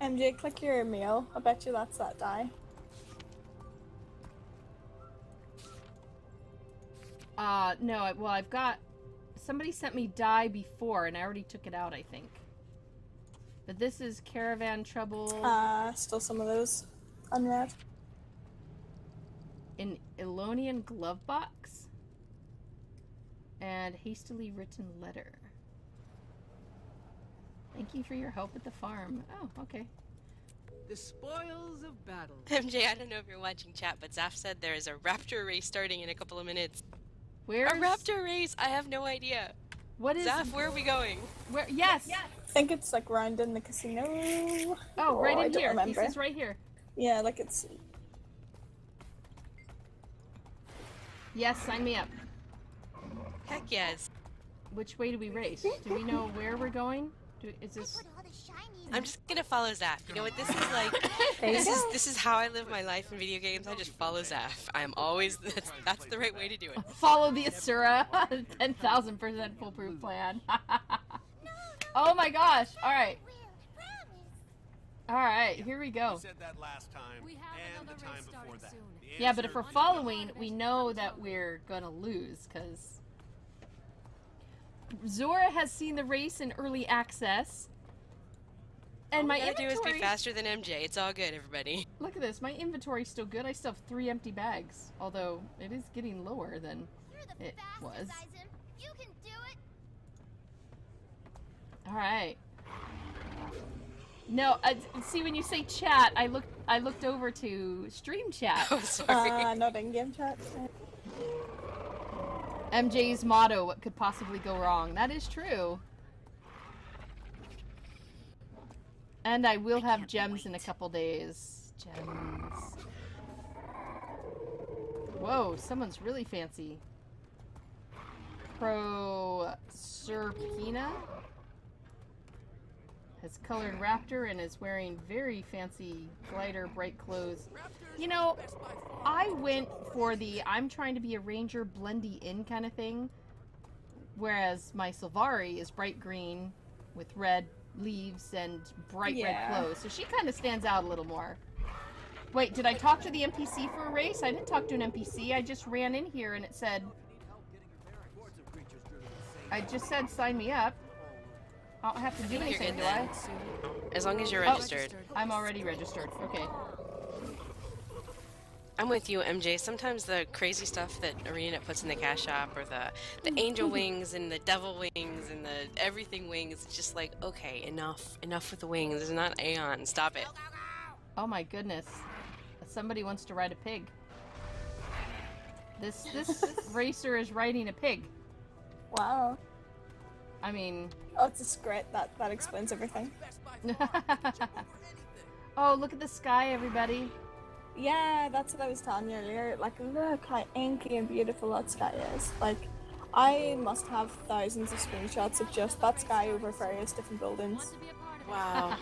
MJ, click your mail. I bet you that's that die. No, well, I've got... Somebody sent me die before, and I already took it out, I think. But this is Caravan Trouble. Still some of those unread. An Elonian glove box. And hastily written letter. Thank you for your help at the farm. Oh, okay. The spoils of battle. MJ, I don't know if you're watching chat, but Zaf said there is a raptor race starting in a couple of minutes. Where? A raptor race? I have no idea. What is... Zaf, where are we going? Where? Yes! I think it's like round in the casino. Oh, right in here. Remember. He says right here. Yeah, like it's... Yes, sign me up. Heck yes. Which way do we race? Do we know where we're going? Is this... I'm just gonna follow Zaf. You know what this is like? This is how I live my life in video games. I just follow Zaf. I'm always that's the right way to do it. Follow the Asura 10,000% foolproof plan. Oh my gosh! All right. All right, here we go. You said that last time, and the time before that. Yeah, but if we're following, we know that we're gonna lose because Zora has seen the race in early access. And my inventory... All you gotta do is be faster than MJ. It's all good, everybody. Look at this. My inventory's still good. I still have 3 empty bags. Although, it is getting lower than it was. You can do it. Alright. No, see, when you say chat, I looked over to stream chat. Oh, sorry. Not in-game chat. MJ's motto, what could possibly go wrong? That is true. And I will have gems in a couple days. Gems. Whoa, someone's really fancy. Serpina has colored raptor and is wearing very fancy glider bright clothes. You know, I went for the I'm trying to be a ranger blendy in kind of thing, whereas my Sylvari is bright green with red leaves and bright red clothes, so she kind of stands out a little more. Wait, did I talk to the NPC for a race? I didn't talk to an NPC. I just ran in here and it said, I just said sign me up. I don't have to do anything, do I? As long as you're registered. I'm already registered. Okay. I'm with you, MJ. Sometimes the crazy stuff that Arena puts in the cash shop, or the angel wings and the devil wings and the everything wings, it's just like, okay, enough with the wings. It's not Aeon. Stop it. Oh my goodness. Somebody wants to ride a pig. This racer is riding a pig. Wow. I mean... Oh, it's a script. That explains everything. Oh, look at the sky, everybody. Yeah, that's what I was telling you earlier. Like, look how inky and beautiful that sky is. Like, I must have thousands of screenshots of just that sky over various different buildings. Wow.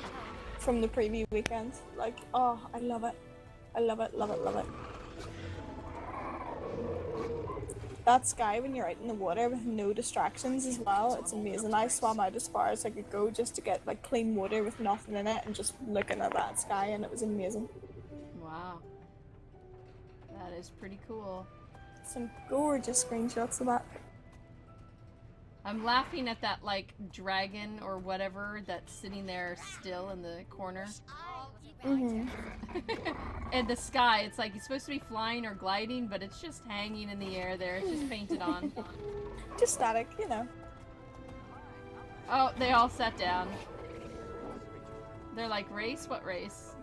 From the preview weekend. Like, oh, I love it. I love it, love it, love it. that sky when you're out in the water with no distractions as well, it's amazing. I swam out as far as I could go just to get like clean water with nothing in it and just looking at that sky, and it was amazing. Wow. That is pretty cool. Some gorgeous screenshots of that. I'm laughing at that, like, dragon or whatever that's sitting there still in the corner. Mm-hmm. And the sky, it's like it's supposed to be flying or gliding, but it's just hanging in the air there. It's just painted on. Just static, you know. Oh, they all sat down. They're like, race? What race?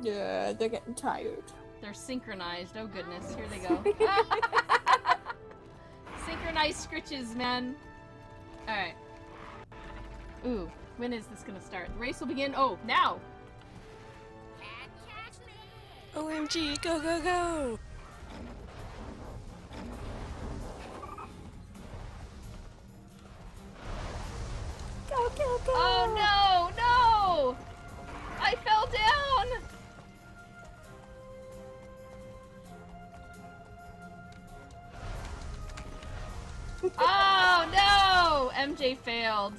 Yeah, they're getting tired. They're synchronized. Oh, goodness. Here they go. Synchronized scritches, man. Alright. Ooh, when is this gonna start? The race will begin. Oh, now! OMG, go, go, go! Go, go, go! Oh, no! No! I fell down! Oh, no! MJ failed.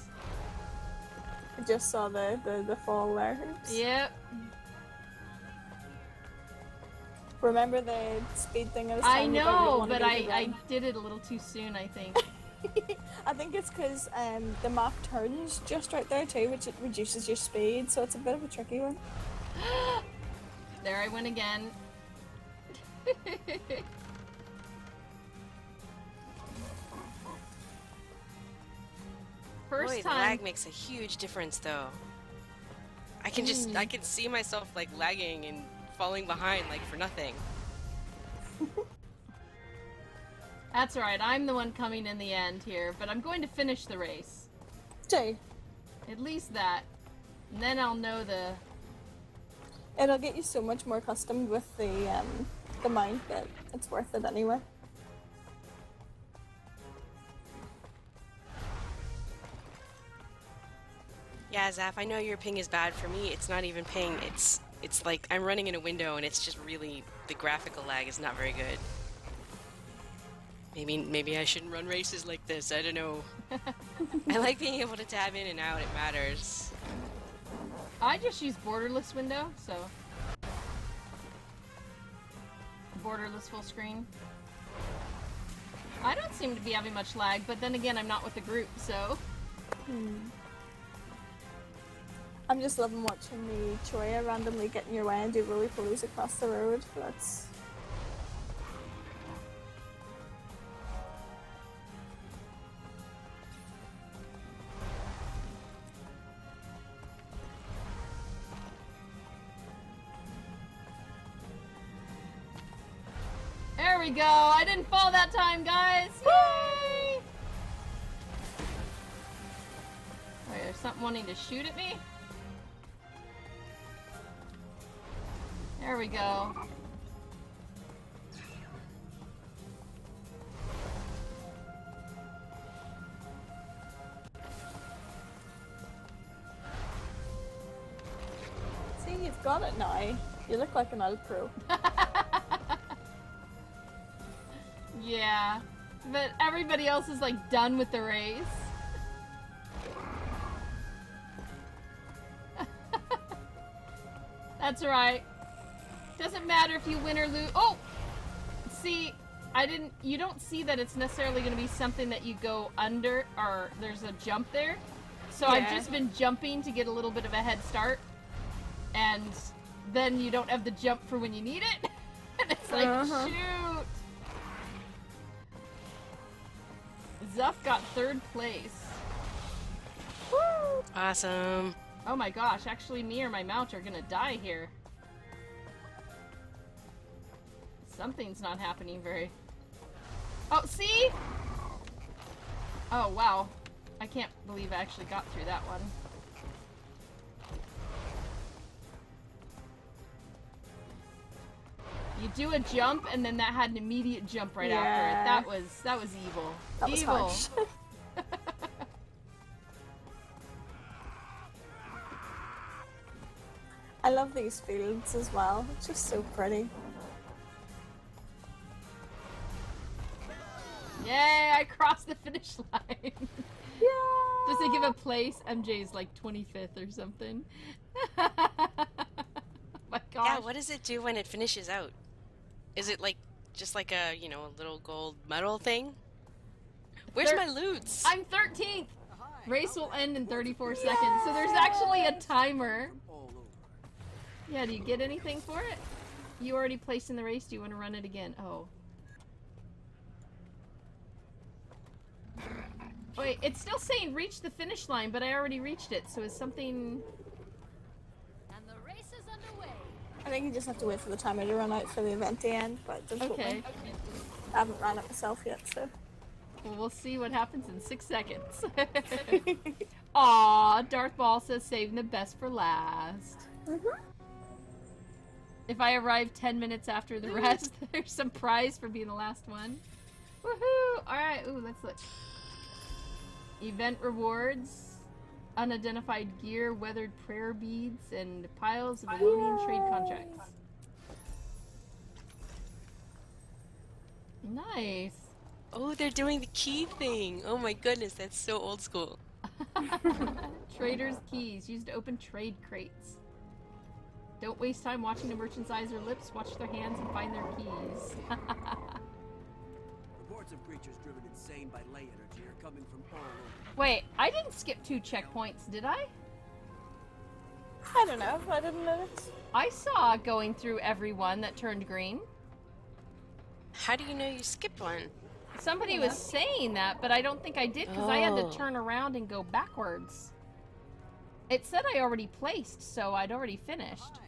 I just saw the fall there. Oops. Yep. Remember the speed thing I was I telling you about? know, but I did it a little too soon, I think. I think it's because the map turns just right there too, which it reduces your speed, so it's a bit of a tricky one. There I went again. First Boy, time. the lag makes a huge difference, though. I can I can see myself like lagging and falling behind like for nothing. That's alright, I'm the one coming in the end here, but I'm going to finish the race. Jay. At least that. And then I'll know the... It'll get you so much more accustomed with the mount that it's worth it anyway. Yeah, Zap, I know your ping is bad. For me, it's not even ping. It's like I'm running in a window and it's just really, the graphical lag is not very good. Maybe I shouldn't run races like this, I don't know. I like being able to tab in and out, it matters. I just use borderless window, so... Borderless full screen. I don't seem to be having much lag, but then again, I'm not with the group, so... I'm just loving watching the Choya randomly get in your way and do roly-polies across the road. That's... There we go! I didn't fall that time, guys! Yay! Wait, there's something wanting to shoot at me? There we go. See, you've got it now. You look like an old pro. Yeah, but everybody else is like done with the race. That's right. Doesn't matter if you win or lose. Oh! See, you don't see that it's necessarily going to be something that you go under, or there's a jump there. So Yeah. I've just been jumping to get a little bit of a head start. And then you don't have the jump for when you need it. And it's like, shoot! Zuff got 3rd place. Woo! Awesome. Oh my gosh, actually me or my mount are gonna die here. Something's not happening very... Oh, see? Oh, wow. I can't believe I actually got through that one. You do a jump, and then that had an immediate jump right after it. That was evil. That was evil. harsh. I love these fields as well. It's just so pretty. Yay, I crossed the finish line. Yeah. Just to give a place, MJ's like 25th or something. My gosh. Yeah, what does it do when it finishes out? Is it like just like a, you know, a little gold medal thing? Where's my loots? I'm 13th. Race will end in 34 seconds, so there's actually a timer. Yeah, do you get anything for it? You already placed in the race. Do you want to run it again? Oh. Wait, it's still saying reach the finish line, but I already reached it, so is something... And the race is underway. I think you just have to wait for the timer to run out for the event to end, but okay. I haven't run it myself yet, so... Well, we'll see what happens in 6 seconds. Aw, Darth Ball says saving the best for last. If I arrive 10 minutes after the rest, there's some prize for being the last one. Woohoo! Alright, ooh, let's look. Event rewards, unidentified gear, weathered prayer beads, and piles of Elonian trade contracts. Nice. Oh, they're doing the key thing. Oh my goodness, that's so old school. Trader's keys, used to open trade crates. Don't waste time watching the merchant's eyes or lips, watch their hands and find their keys. Reports of creatures driven insane by ley energy are coming from all over. Wait, I didn't skip 2 checkpoints, did I? I don't know, I didn't notice. I saw going through every one that turned green. How do you know you skipped one? Somebody was saying that, but I don't think I did because I had to turn around and go backwards. It said I already placed, so I'd already finished.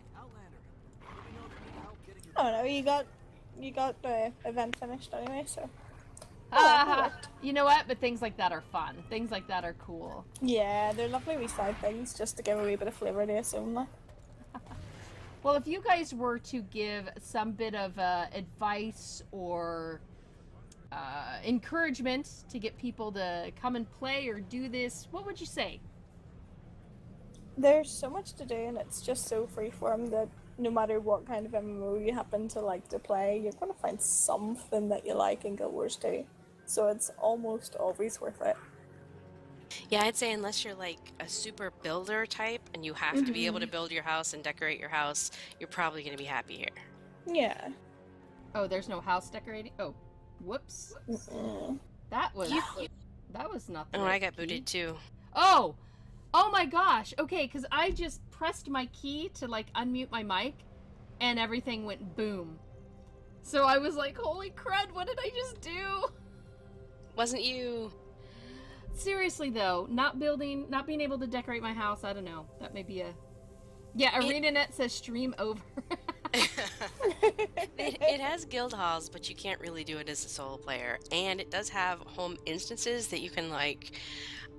Oh no, you got the event finished anyway, so... You know what? But things like that are fun. Things like that are cool. Yeah, they're lovely wee side things, just to give a wee bit of flavour to us only. Well, if you guys were to give some bit of advice or encouragement to get people to come and play or do this, what would you say? There's so much to do, and it's just so freeform that no matter what kind of MMO you happen to like to play, you're going to find something that you like in Guild Wars 2. So it's almost always worth it. Yeah, I'd say unless you're like a super builder type and you have to be able to build your house and decorate your house, you're probably going to be happy here. Yeah. Oh, there's no house decorating? Oh, whoops. That was not the Oh, right I got key. booted too. Oh! Oh my gosh! Okay, because I just pressed my key to like unmute my mic and everything went boom. So I was like, holy crud, what did I just do? Wasn't you... Seriously though, not being able to decorate my house, I don't know. That may be a... Yeah, ArenaNet says stream over. It has guild halls, but you can't really do it as a solo player. And it does have home instances that you can like...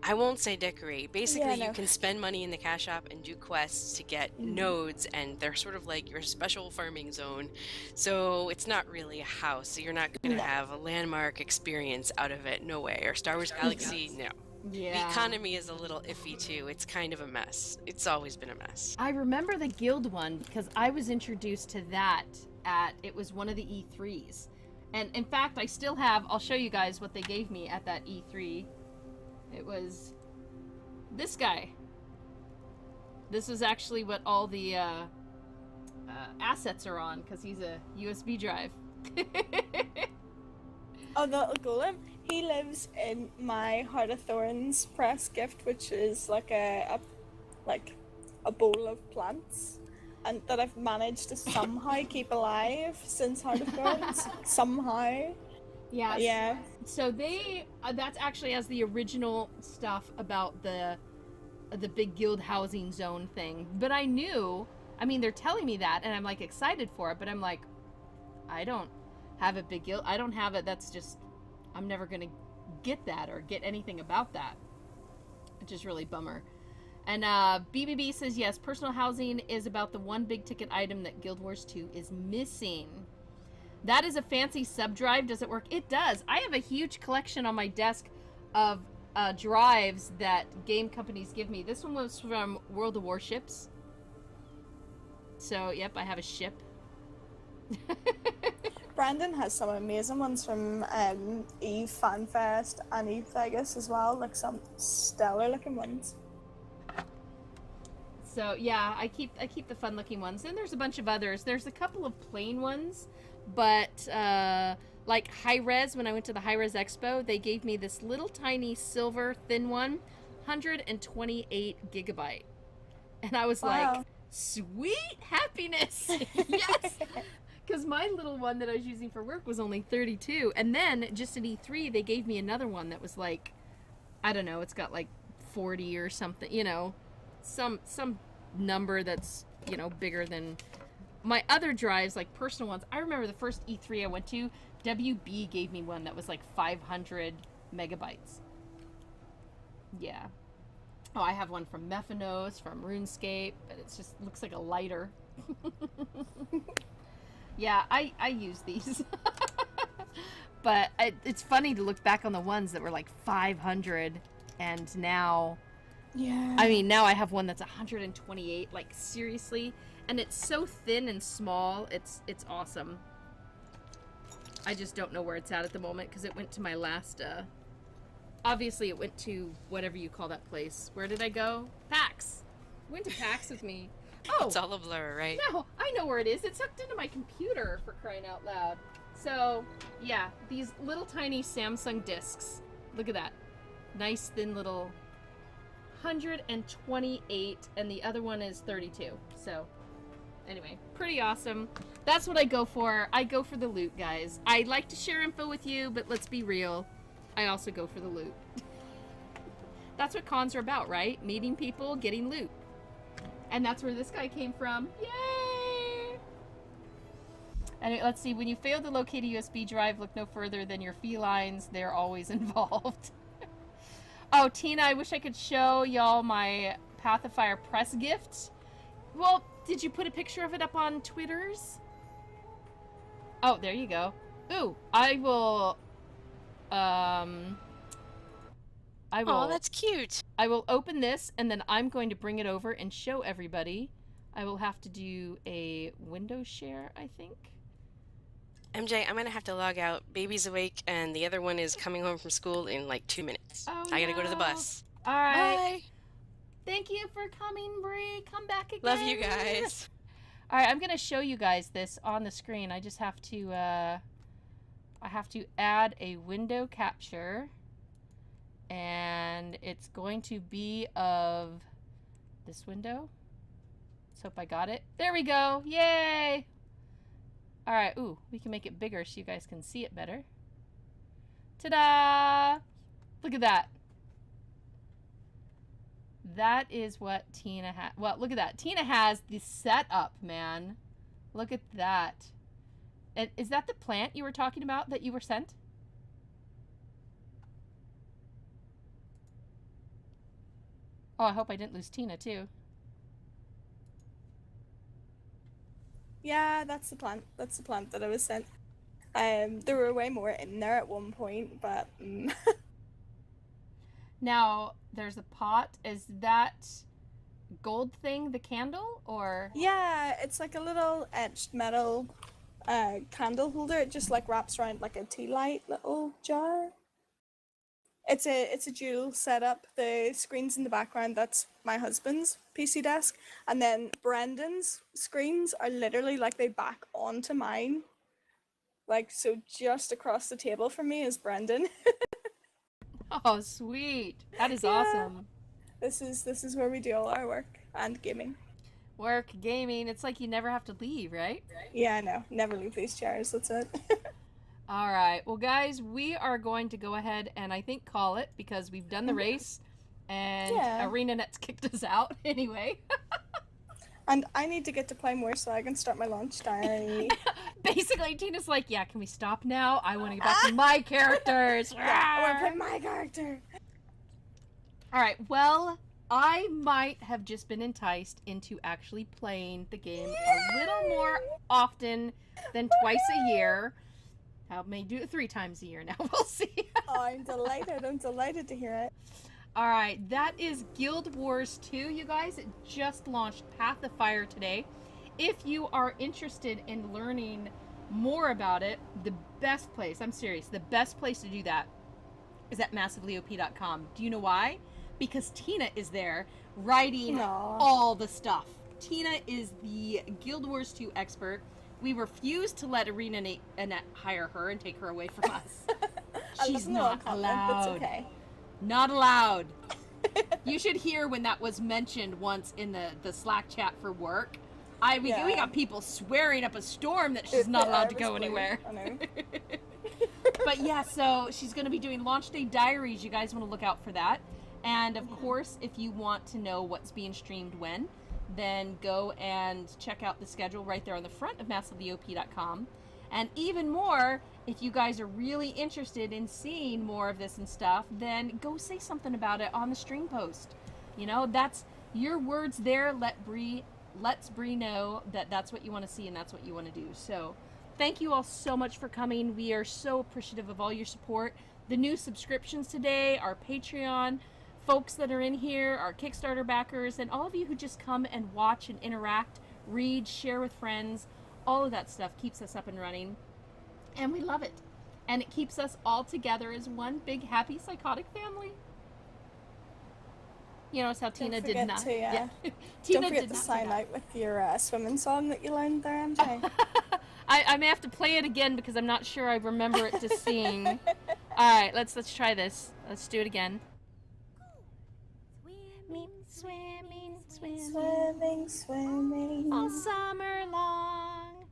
I won't say decorate. Basically, you can spend money in the cash shop and do quests to get nodes, and they're sort of like your special farming zone. So it's not really a house. So you're not going to have a landmark experience out of it. No way. Or Star Wars Galaxy, no. Yeah. The economy is a little iffy too. It's kind of a mess. It's always been a mess. I remember the guild one because I was introduced to that it was one of the E3s. And in fact, I still have, I'll show you guys what they gave me at that E3. It was this guy. This is actually what all the assets are on, because he's a USB drive. Oh, the little golem. He lives in my Heart of Thorns press gift, which is like a bowl of plants, and that I've managed to somehow keep alive since Heart of Thorns. Somehow. Yeah. Yeah. So they that's actually as the original stuff about the big guild housing zone thing. But I knew, I mean, they're telling me that and I'm like excited for it, but I'm like, I don't have a big guild. I don't have it. That's just, I'm never going to get that or get anything about that. Which is really bummer. And BBB says, yes, personal housing is about the one big ticket item that Guild Wars 2 is missing. That is a fancy sub drive. Does it work? It does. I have a huge collection on my desk of drives that game companies give me. This one was from World of Warships. So, yep, I have a ship. Brandon has some amazing ones from Eve FanFest and Eve Vegas as well, like some stellar looking ones. So yeah, I keep the fun looking ones. And there's a bunch of others. There's a couple of plain ones, but like high res, when I went to the high res expo, they gave me this little tiny silver thin one, 128 gigabyte. And I was like, sweet happiness. Yes. Because my little one that I was using for work was only 32. And then just at E3, they gave me another one that was like, I don't know, it's got like 40 or something, you know, some number that's, you know, bigger than my other drives, like personal ones. I remember the first E3 I went to, WB gave me one that was like 500 megabytes. Yeah. Oh, I have one from Mephinos, from RuneScape, but it just looks like a lighter. Yeah, I use these. But it's funny to look back on the ones that were like 500, and now... Yeah. I mean, now I have one that's 128, like seriously, and it's so thin and small, it's awesome. I just don't know where it's at the moment, because it went to my last, obviously it went to whatever you call that place. Where did I go? PAX. It went to PAX with me. Oh! It's all a blur, right? No, I know where it is. It's hooked into my computer, for crying out loud. So, yeah, these little tiny Samsung discs. Look at that. Nice thin little 128, and the other one is 32. So, anyway, pretty awesome. That's what I go for. I go for the loot, guys. I like to share info with you, but let's be real. I also go for the loot. That's what cons are about, right? Meeting people, getting loot. And that's where this guy came from. Yay! And let's see, when you fail to locate a USB drive, look no further than your felines. They're always involved. Oh, Tina, I wish I could show y'all my Path of Fire press gift. Well, did you put a picture of it up on Twitters? Oh, there you go. Ooh, I will... Oh, that's cute. I will open this, and then I'm going to bring it over and show everybody. I will have to do a window share, I think. MJ, I'm gonna have to log out. Baby's awake, and the other one is coming home from school in like 2 minutes. Oh, I gotta go to the bus. All right. Bye. Thank you for coming, Bree. Come back again. Love you guys. All right, I'm gonna show you guys this on the screen. I just have to, I have to add a window capture. And it's going to be of this window. Let's hope I got it. There we go. Yay! All right. Ooh, we can make it bigger so you guys can see it better. Ta-da! Look at that. That is what Tina has. Well, look at that. Tina has the setup, man. Look at that. And is that the plant you were talking about that you were sent? Oh, I hope I didn't lose Tina, too. Yeah, that's the plant. That's the plant that I was sent. There were way more in there at one point, but... Now, there's a pot. Is that gold thing the candle, or...? Yeah, it's like a little etched metal candle holder. It just, like, wraps around like a tea light little jar. It's a dual setup. The screens in the background, that's my husband's PC desk. And then Brendan's screens are literally like they back onto mine. Like, so just across the table from me is Brendan. Oh, sweet. That is awesome. This is where we do all our work and gaming. Work, gaming. It's like you never have to leave, right? Yeah, I know. Never leave these chairs. That's it. All right. Well, guys, we are going to go ahead and I think call it because we've done the race and ArenaNet's kicked us out anyway. And I need to get to play more so I can start my launch diary. Basically, Tina's like, yeah, can we stop now? I want to get back to my characters. I want to play my character. All right. Well, I might have just been enticed into actually playing the game a little more often than twice a year. I may do it 3 times a year now. We'll see. Oh, I'm delighted. I'm delighted to hear it. All right. That is Guild Wars 2, you guys. It just launched Path of Fire today. If you are interested in learning more about it, the best place, I'm serious, the best place to do that is at massivelyop.com. Do you know why? Because Tina is there writing all the stuff. Tina is the Guild Wars 2 expert. We refuse to let Irina and Annette hire her and take her away from us. She's not allowed. That's okay. Not allowed. You should hear when that was mentioned once in the Slack chat for work. We got people swearing up a storm that she's not allowed to go anywhere. I know. But yeah, so she's going to be doing launch day diaries. You guys want to look out for that. And of course, if you want to know what's being streamed when, then go and check out the schedule right there on the front of massivelyop.com. And even more, if you guys are really interested in seeing more of this and stuff, then go say something about it on the stream post. You know, that's your words there. Let's Bree know that that's what you want to see and that's what you want to do. So thank you all so much for coming. We are so appreciative of all your support. The new subscriptions today, our Patreon folks that are in here, our Kickstarter backers, and all of you who just come and watch and interact, read, share with friends. All of that stuff keeps us up and running, and we love it. And it keeps us all together as one big, happy, psychotic family. You notice how Tina did not... Tina Tina don't forget did to not sign out with your swimming song that you learned there, MJ. I may have to play it again because I'm not sure I remember it to sing. Alright, let's try this. Let's do it again. Swimming, swimming, Swimming, swimming. all summer long.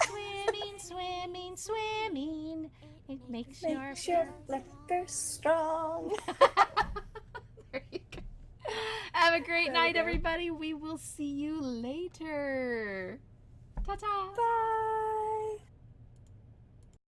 Swimming, swimming, swimming. It makes your liquor strong. There you go. Have a great night, everybody. We will see you later. Ta-ta. Bye.